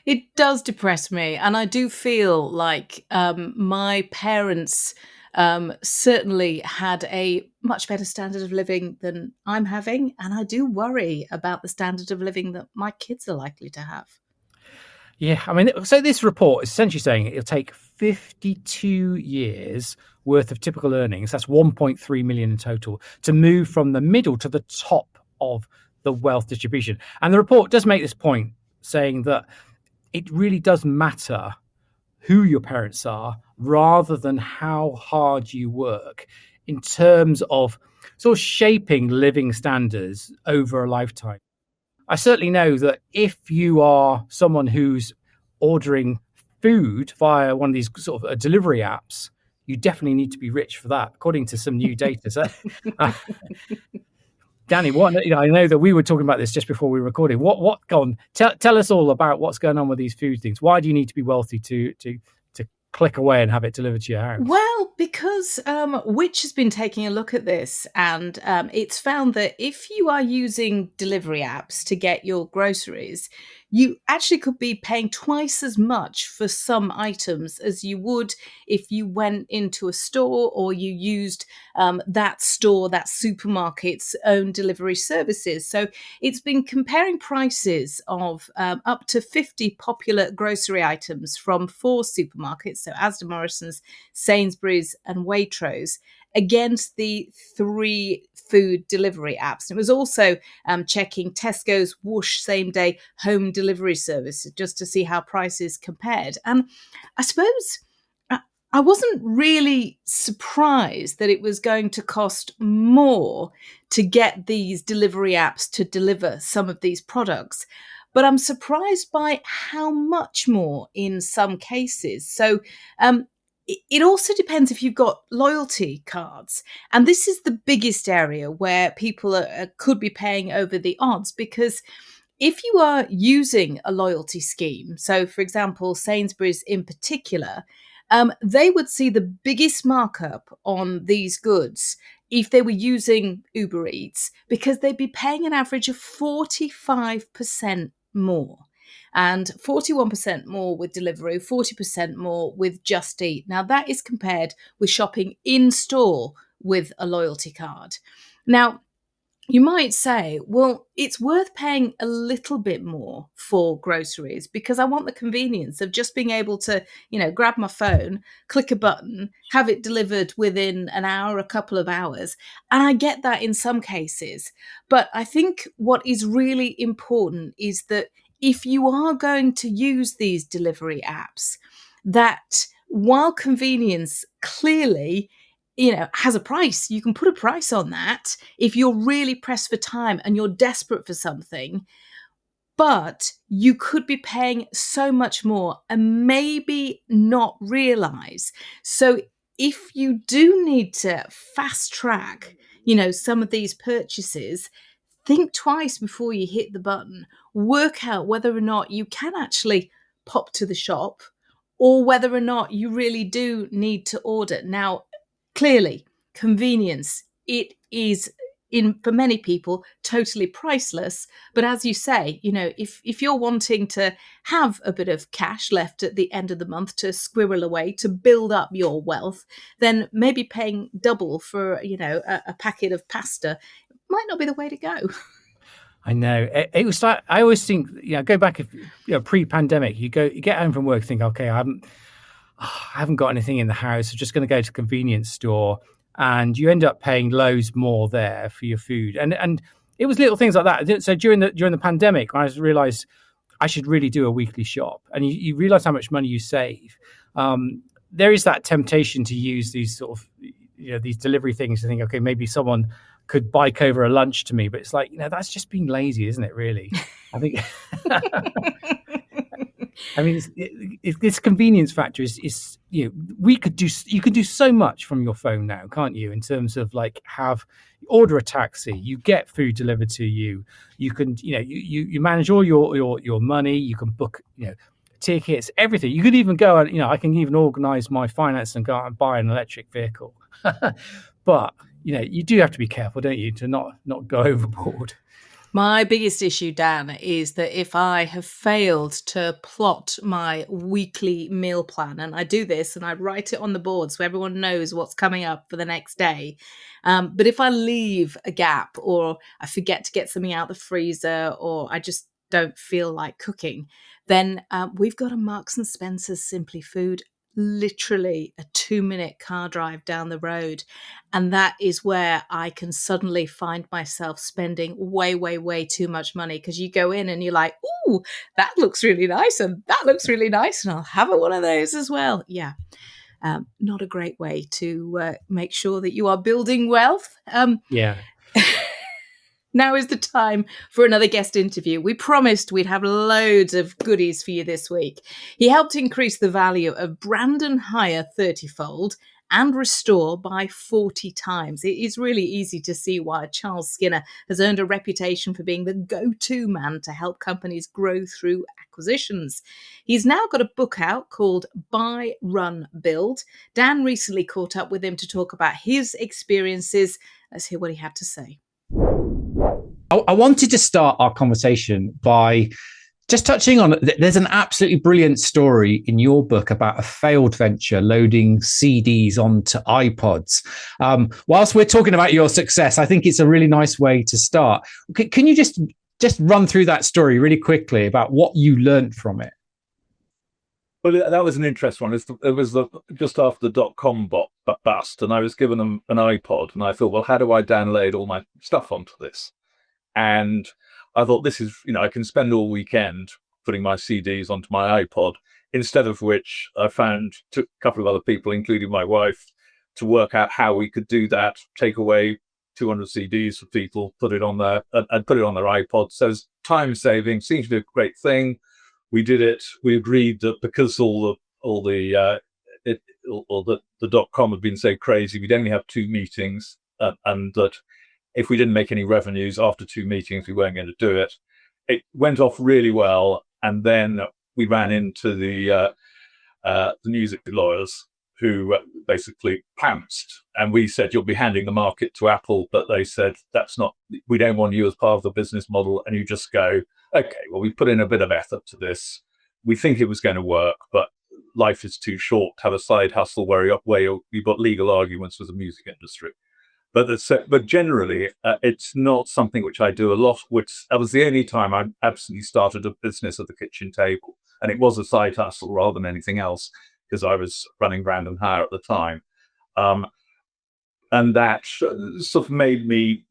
It does depress me, and I do feel like my parents certainly had a much better standard of living than I'm having, and I do worry about the standard of living that my kids are likely to have. Yeah, I mean, so this report is essentially saying it'll take 52 years worth of typical earnings, that's 1.3 million in total, to move from the middle to the top of the wealth distribution. And the report does make this point, saying that it really does matter who your parents are rather than how hard you work in terms of sort of shaping living standards over a lifetime. I certainly know that if you are someone who's ordering food via one of these sort of delivery apps, you definitely need to be rich for that, according to some new data. So, Danny, I know that we were talking about this just before we were recording. Go on, tell us all about what's going on with these food things. Why do you need to be wealthy to click away and have it delivered to your house? Well, because Which has been taking a look at this, and it's found that if you are using delivery apps to get your groceries, you actually could be paying twice as much for some items as you would if you went into a store or you used that supermarket's own delivery services. So it's been comparing prices of up to 50 popular grocery items from 4 supermarkets, so Asda, Morrison's, Sainsbury's and Waitrose, against the 3 food delivery apps. It was also checking Tesco's Whoosh same-day home delivery service just to see how prices compared. And I suppose I wasn't really surprised that it was going to cost more to get these delivery apps to deliver some of these products, but I'm surprised by how much more in some cases. So it also depends if you've got loyalty cards. And this is the biggest area where people could be paying over the odds, because if you are using a loyalty scheme, so for example, Sainsbury's in particular, they would see the biggest markup on these goods if they were using Uber Eats, because they'd be paying an average of 45% more. And 41% more with Deliveroo, 40% more with Just Eat. Now, that is compared with shopping in store with a loyalty card. Now, you might say, well, it's worth paying a little bit more for groceries because I want the convenience of just being able to, grab my phone, click a button, have it delivered within an hour, a couple of hours. And I get that in some cases. But I think what is really important is that if you are going to use these delivery apps, that while convenience clearly has a price, you can put a price on that if you're really pressed for time and you're desperate for something, but you could be paying so much more and maybe not realize. So if you do need to fast track, some of these purchases, think twice before you hit the button. Work out whether or not you can actually pop to the shop or whether or not you really do need to order. Now, clearly, convenience, it is for many people, totally priceless. But as you say, if you're wanting to have a bit of cash left at the end of the month to squirrel away, to build up your wealth, then maybe paying double for, a packet of pasta might not be the way to go. I know. It was like, I always think, go back, pre-pandemic, you get home from work, think, okay, I haven't got anything in the house. I'm just going to go to a convenience store, and you end up paying loads more there for your food. And it was little things like that. So during the pandemic, I realized I should really do a weekly shop, and you realize how much money you save. There is that temptation to use these sort of, these delivery things to think, okay, maybe someone could bike over a lunch to me, but it's like, that's just being lazy, isn't it? Really, I think. I mean, this convenience factor is you can do so much from your phone now, can't you? In terms of like, order a taxi, you get food delivered to you. You can, you manage all your money. You can book, tickets, everything. You could even go and, I can even organize my finance and go out and buy an electric vehicle. But you do have to be careful, don't you, to not go overboard. My biggest issue, Dan, is that if I have failed to plot my weekly meal plan, and I do this and I write it on the board so everyone knows what's coming up for the next day. But if I leave a gap, or I forget to get something out the freezer, or I just don't feel like cooking, then we've got a Marks and Spencer's Simply Food, literally a 2-minute car drive down the road. And that is where I can suddenly find myself spending way, way, way too much money, because you go in and you're like, ooh, that looks really nice, and that looks really nice, and I'll have one of those as well. Yeah. Not a great way to make sure that you are building wealth. Yeah. Now is the time for another guest interview. We promised we'd have loads of goodies for you this week. He helped increase the value of Brandon Hire 30-fold and Restore by 40 times. It is really easy to see why Charles Skinner has earned a reputation for being the go-to man to help companies grow through acquisitions. He's now got a book out called Buy, Run, Build. Dan recently caught up with him to talk about his experiences. Let's hear what he had to say. I wanted to start our conversation by just touching on, there's an absolutely brilliant story in your book about a failed venture loading CDs onto iPods. Whilst we're talking about your success, I think it's a really nice way to start. Can you just run through that story really quickly about what you learned from it? Well, that was an interesting one. It was just after the dot-com bust, and I was given an iPod, and I thought, well, how do I download all my stuff onto this? And I thought, this is, I can spend all weekend putting my CDs onto my iPod, instead of which I took a couple of other people, including my wife, to work out how we could do that, take away 200 CDs for people, put it on there, and put it on their iPod. So it's time saving, seems to be a great thing. We did it. We agreed that because all the dot-com had been so crazy, we'd only have 2 meetings, and that if we didn't make any revenues after 2 meetings, we weren't going to do it. It went off really well, and then we ran into the music lawyers, who basically pounced, and we said, you'll be handing the market to Apple, but they said, we don't want you as part of the business model. And you just go, okay, well, we put in a bit of effort to this. We think it was going to work, but life is too short to have a side hustle where you've got legal arguments with the music industry. But generally, it's not something which I do a lot, which that was the only time I absolutely started a business at the kitchen table. And it was a side hustle rather than anything else, because I was running Brandon Hire at the time. And that sort of made me,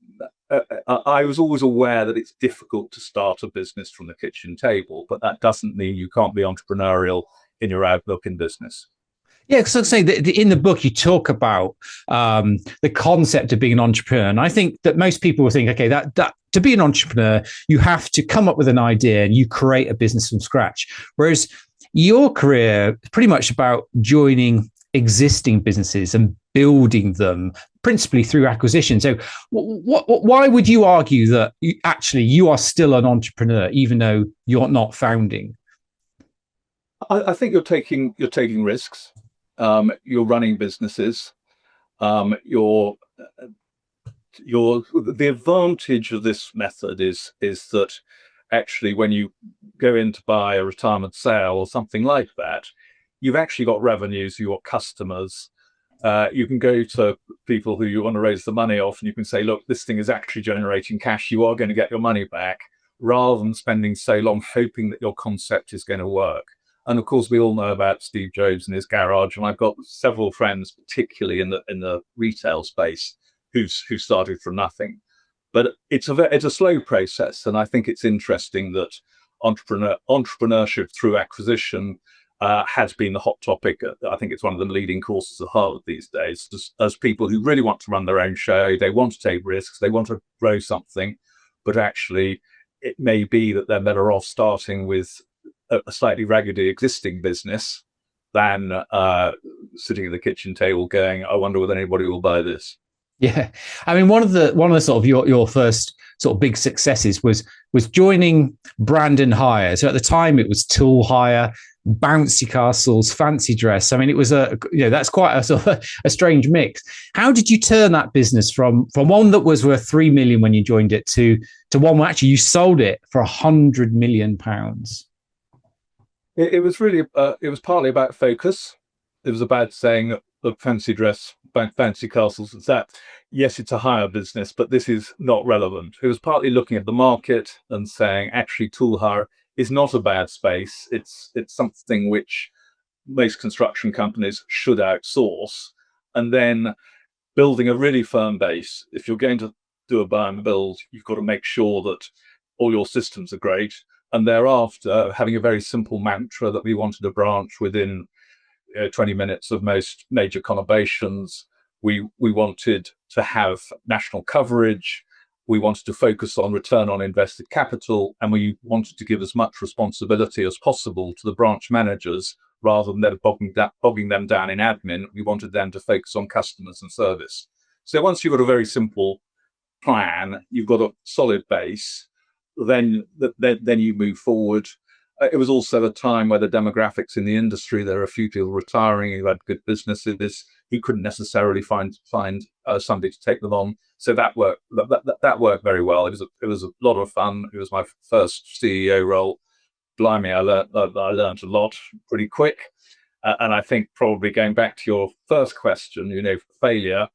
I was always aware that it's difficult to start a business from the kitchen table, but that doesn't mean you can't be entrepreneurial in your outlook in business. Yeah, because I'd say that in the book, you talk about the concept of being an entrepreneur. And I think that most people will think, okay, that to be an entrepreneur, you have to come up with an idea and you create a business from scratch. Whereas your career is pretty much about joining existing businesses and building them principally through acquisition. So why would you argue that you are still an entrepreneur, even though you're not founding? I think you're taking risks. You're running businesses. You're the advantage of this method is that actually when you go in to buy a retirement sale or something like that, you've actually got revenues, you've got customers. You can go to people who you want to raise the money off and you can say, look, this thing is actually generating cash. You are going to get your money back, rather than spending so long hoping that your concept is going to work. And of course, we all know about Steve Jobs and his garage. And I've got several friends, particularly in the retail space, who started from nothing. But it's a slow process. And I think it's interesting that entrepreneurship through acquisition has been the hot topic. I think it's one of the leading courses of Harvard these days, as people who really want to run their own show, they want to take risks, they want to grow something, but actually it may be that they're better off starting with a slightly raggedy existing business than sitting at the kitchen table going, I wonder whether anybody will buy this. Yeah, I mean, one of the sort of your first sort of big successes was joining Brandon Hire. So at the time, it was tool hire, bouncy castles, fancy dress. I mean, it was that's quite a sort of a strange mix. How did you turn that business from one that was worth 3 million when you joined it to one where actually you sold it for £100 million? It was really it was partly about focus. It was about saying, look, fancy dress, fancy castles, that yes, it's a hire business, but this is not relevant. It was partly looking at the market and saying, actually, tool hire is not a bad space. It's something which most construction companies should outsource, and then building a really firm base. If you're going to do a buy and build, you've got to make sure that all your systems are great. And thereafter, having a very simple mantra that we wanted a branch within 20 minutes of most major conurbations. We wanted to have national coverage. We wanted to focus on return on invested capital, and we wanted to give as much responsibility as possible to the branch managers rather than bogging them down in admin. We wanted them to focus on customers and service. So once you've got a very simple plan, you've got a solid base, then you move forward. It was also a time where the demographics in the industry, there are a few people retiring who had good businesses. He couldn't necessarily find somebody to take them on. So that worked. That worked very well. It was a lot of fun. It was my first CEO role. Blimey, I learned a lot pretty quick. And I think probably going back to your first question, failure.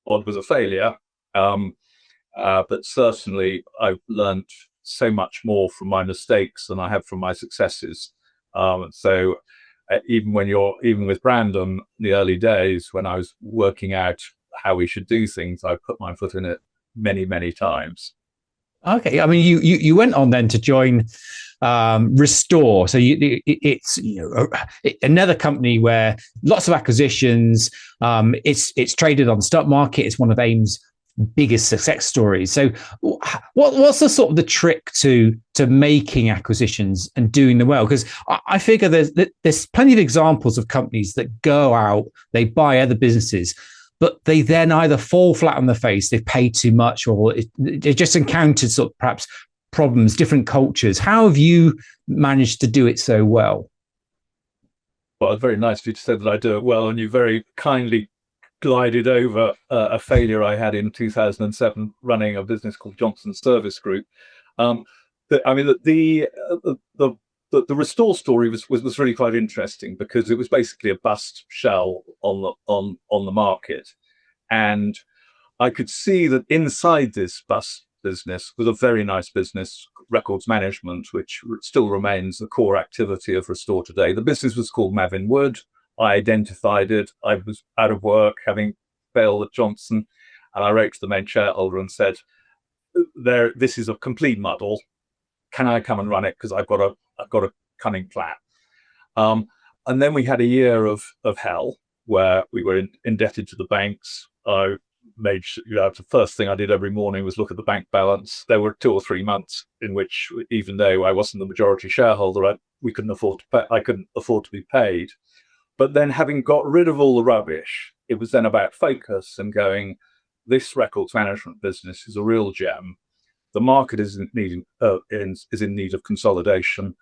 Odd was a failure, but certainly I've learned so much more from my mistakes than I have from my successes. So even with Brandon, in the early days when I was working out how we should do things, I put my foot in it many, many times. Okay, I mean, you went on then to join Restore. So it's another company where lots of acquisitions. It's traded on the stock market. It's one of AIM's biggest success stories. So what's the sort of the trick to making acquisitions and doing them well? Because I figure there's plenty of examples of companies that go out, they buy other businesses, but they then either fall flat on their face, they've paid too much, or they just encountered sort of perhaps problems, different cultures. How have you managed to do it so well? Well, it's very nice of you to say that I do it well, and you very kindly glided over a failure I had in 2007 running a business called Johnson Service Group. The Restore story was really quite interesting because it was basically a bust shell on the market, and I could see that inside this bust business was a very nice business, records management, which still remains the core activity of Restore today. The business was called Mavin Wood. I identified it. I was out of work, having failed at Johnson, and I wrote to the main shareholder and said, "This is a complete muddle. Can I come and run it? Because I've got a cunning plan." And then we had a year of hell where we were indebted to the banks. The first thing I did every morning was look at the bank balance. There were 2 or 3 months in which, even though I wasn't the majority shareholder, I couldn't afford to be paid. But then, having got rid of all the rubbish, it was then about focus and going, this records management business is a real gem. The market is in need of consolidation.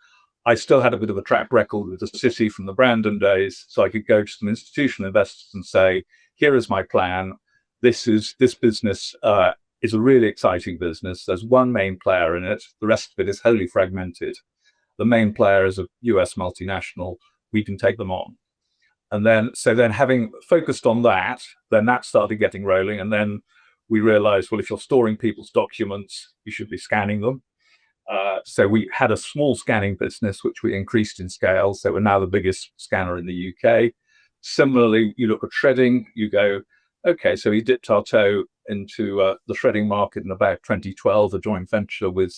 I still had a bit of a track record with the city from the Brandon days, so I could go to some institutional investors and say, here is my plan. this business is a really exciting business. There's one main player in it. The rest of it is wholly fragmented. The main player is a US multinational. We can take them on. And then having focused on that, then that started getting rolling. And then we realized, well, if you're storing people's documents, you should be scanning them. So we had a small scanning business, which we increased in scale. So we're now the biggest scanner in the UK. Similarly, you look at shredding, you go, okay, so we dipped our toe into the shredding market in about 2012, a joint venture with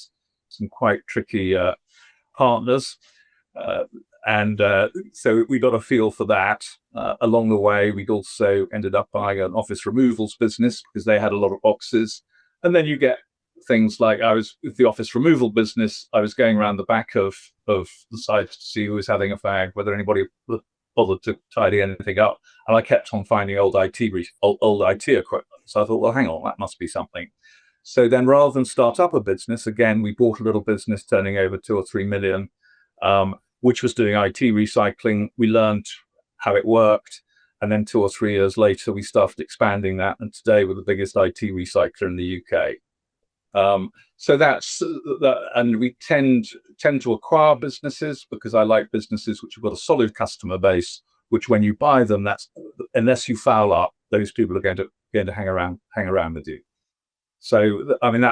some quite tricky partners. So we got a feel for that. Along the way, we'd also ended up buying an office removals business because they had a lot of boxes. And then you get things like, I was with the office removal business, I was going around the back of the site to see who was having a fag, whether anybody bothered to tidy anything up. And I kept on finding old IT equipment. So I thought, well, hang on, that must be something. So then rather than start up a business, again, we bought a little business turning over 2 or 3 million, which was doing IT recycling. We learned how it worked. And then 2 or 3 years later, we started expanding that. And today we're the biggest IT recycler in the UK. So that's that. And we tend to acquire businesses because I like businesses which have got a solid customer base, which when you buy them, that's unless you foul up, those people are going to hang around with you. So I mean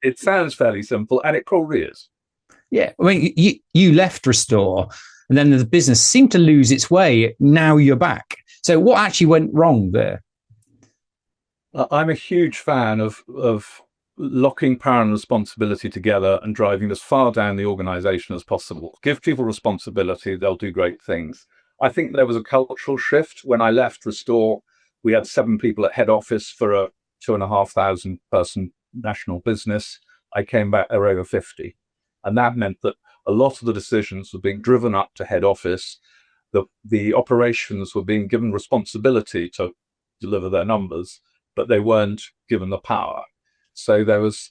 it sounds fairly simple, and it probably is. Yeah, I mean you left Restore, and then the business seemed to lose its way. Now you're back. So what actually went wrong there? I'm a huge fan of locking power and responsibility together and driving as far down the organization as possible. Give people responsibility, they'll do great things. I think there was a cultural shift. When I left Restore, we had 7 people at head office for a 2,500 person national business. I came back, there were over 50. And that meant that a lot of the decisions were being driven up to head office. The operations were being given responsibility to deliver their numbers, but they weren't given the power. So there was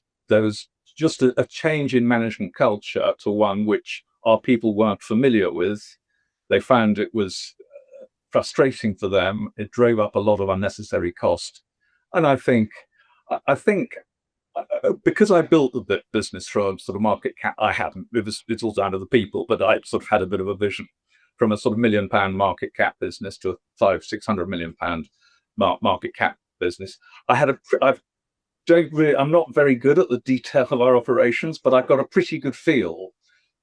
just a change in management culture to one which our people weren't familiar with. They found it was frustrating for them. It drove up a lot of unnecessary cost. And I think because I built the business from sort of market cap, it's all down to the people, but I sort of had a bit of a vision from a sort of £1 million market cap business to a £500-600 million market cap business. I'm not very good at the detail of our operations, but I've got a pretty good feel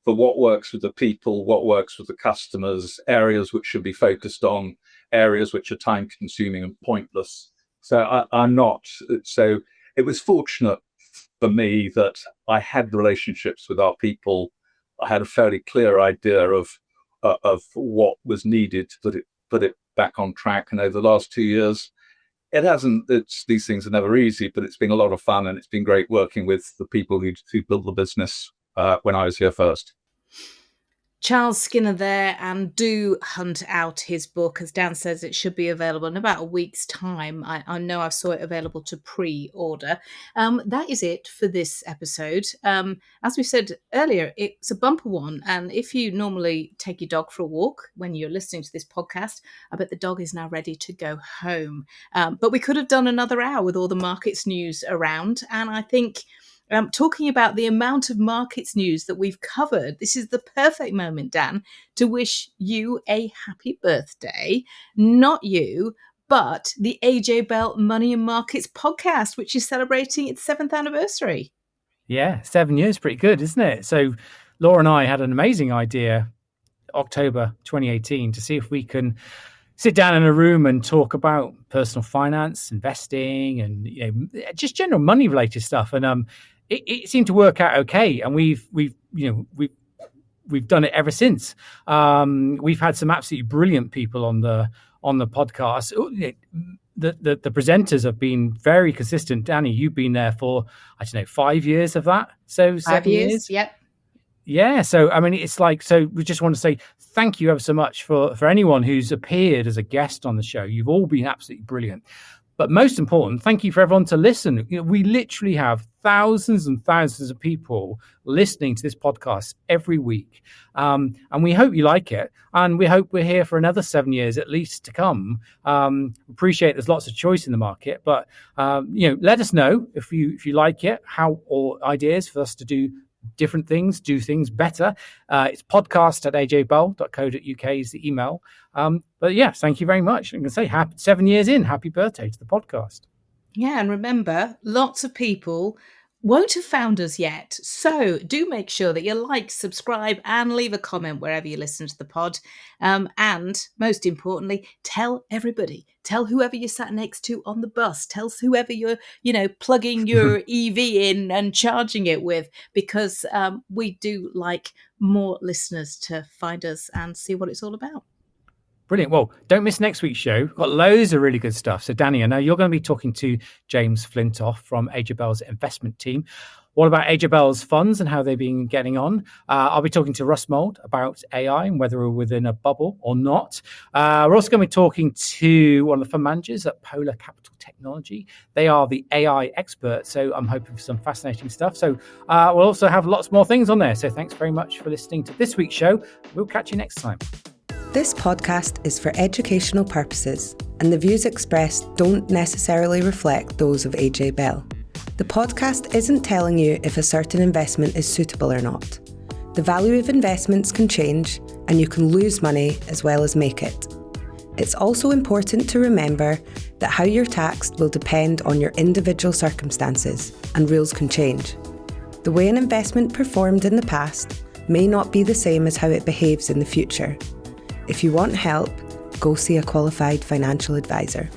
for what works with the people, what works with the customers, areas which should be focused on, areas which are time consuming and pointless. So so it was fortunate for me that I had relationships with our people. I had a fairly clear idea of what was needed to put it back on track. And over the last 2 years, these things are never easy, but it's been a lot of fun, and it's been great working with the people who built the business when I was here first. Charles Skinner there, and do hunt out his book. As Dan says, it should be available in about a week's time. I know I saw it available to pre-order. That is it for this episode. As we said earlier, it's a bumper one, and if you normally take your dog for a walk when you're listening to this podcast, I bet the dog is now ready to go home. But we could have done another hour with all the markets news around, and I think talking about the amount of markets news that we've covered, this is the perfect moment, Dan, to wish you a happy birthday. Not you, but the AJ Bell Money and Markets podcast, which is celebrating its 7th anniversary. Yeah, 7 years, pretty good, isn't it? So Laura and I had an amazing idea, October 2018, to see if we can sit down in a room and talk about personal finance, investing, and just general money related stuff. And it seemed to work out okay, and we've done it ever since. We've had some absolutely brilliant people on the podcast. The presenters have been very consistent. Danny, you've been there for 5 years of that. So 7 years. Yep. Yeah. So I mean, it's like, so we just want to say thank you ever so much for anyone who's appeared as a guest on the show. You've all been absolutely brilliant. But most important, thank you for everyone to listen. We literally have thousands and thousands of people listening to this podcast every week. And we hope you like it. And we hope we're here for another 7 years at least to come. Appreciate there's lots of choice in the market, but let us know if you like it, how, or ideas for us to do different things, do things better. It's podcast@ajbell.co.uk is the email. But yes, thank you very much. I'm going to say 7 years in, happy birthday to the podcast. Yeah, and remember, lots of people won't have found us yet. So do make sure that you like, subscribe, and leave a comment wherever you listen to the pod. And most importantly, tell everybody. Tell whoever you sat next to on the bus. Tell whoever you're, plugging your EV in and charging it with, because we do like more listeners to find us and see what it's all about. Brilliant. Well, don't miss next week's show. We've got loads of really good stuff. So, Danny, I know you're going to be talking to James Flintoff from AJ Bell's investment team. What about AJ Bell's funds and how they've been getting on? I'll be talking to Russ Mould about AI and whether we're within a bubble or not. We're also going to be talking to one of the fund managers at Polar Capital Technology. They are the AI experts, so I'm hoping for some fascinating stuff. So we'll also have lots more things on there. So thanks very much for listening to this week's show. We'll catch you next time. This podcast is for educational purposes, and the views expressed don't necessarily reflect those of AJ Bell. The podcast isn't telling you if a certain investment is suitable or not. The value of investments can change, and you can lose money as well as make it. It's also important to remember that how you're taxed will depend on your individual circumstances, and rules can change. The way an investment performed in the past may not be the same as how it behaves in the future. If you want help, go see a qualified financial advisor.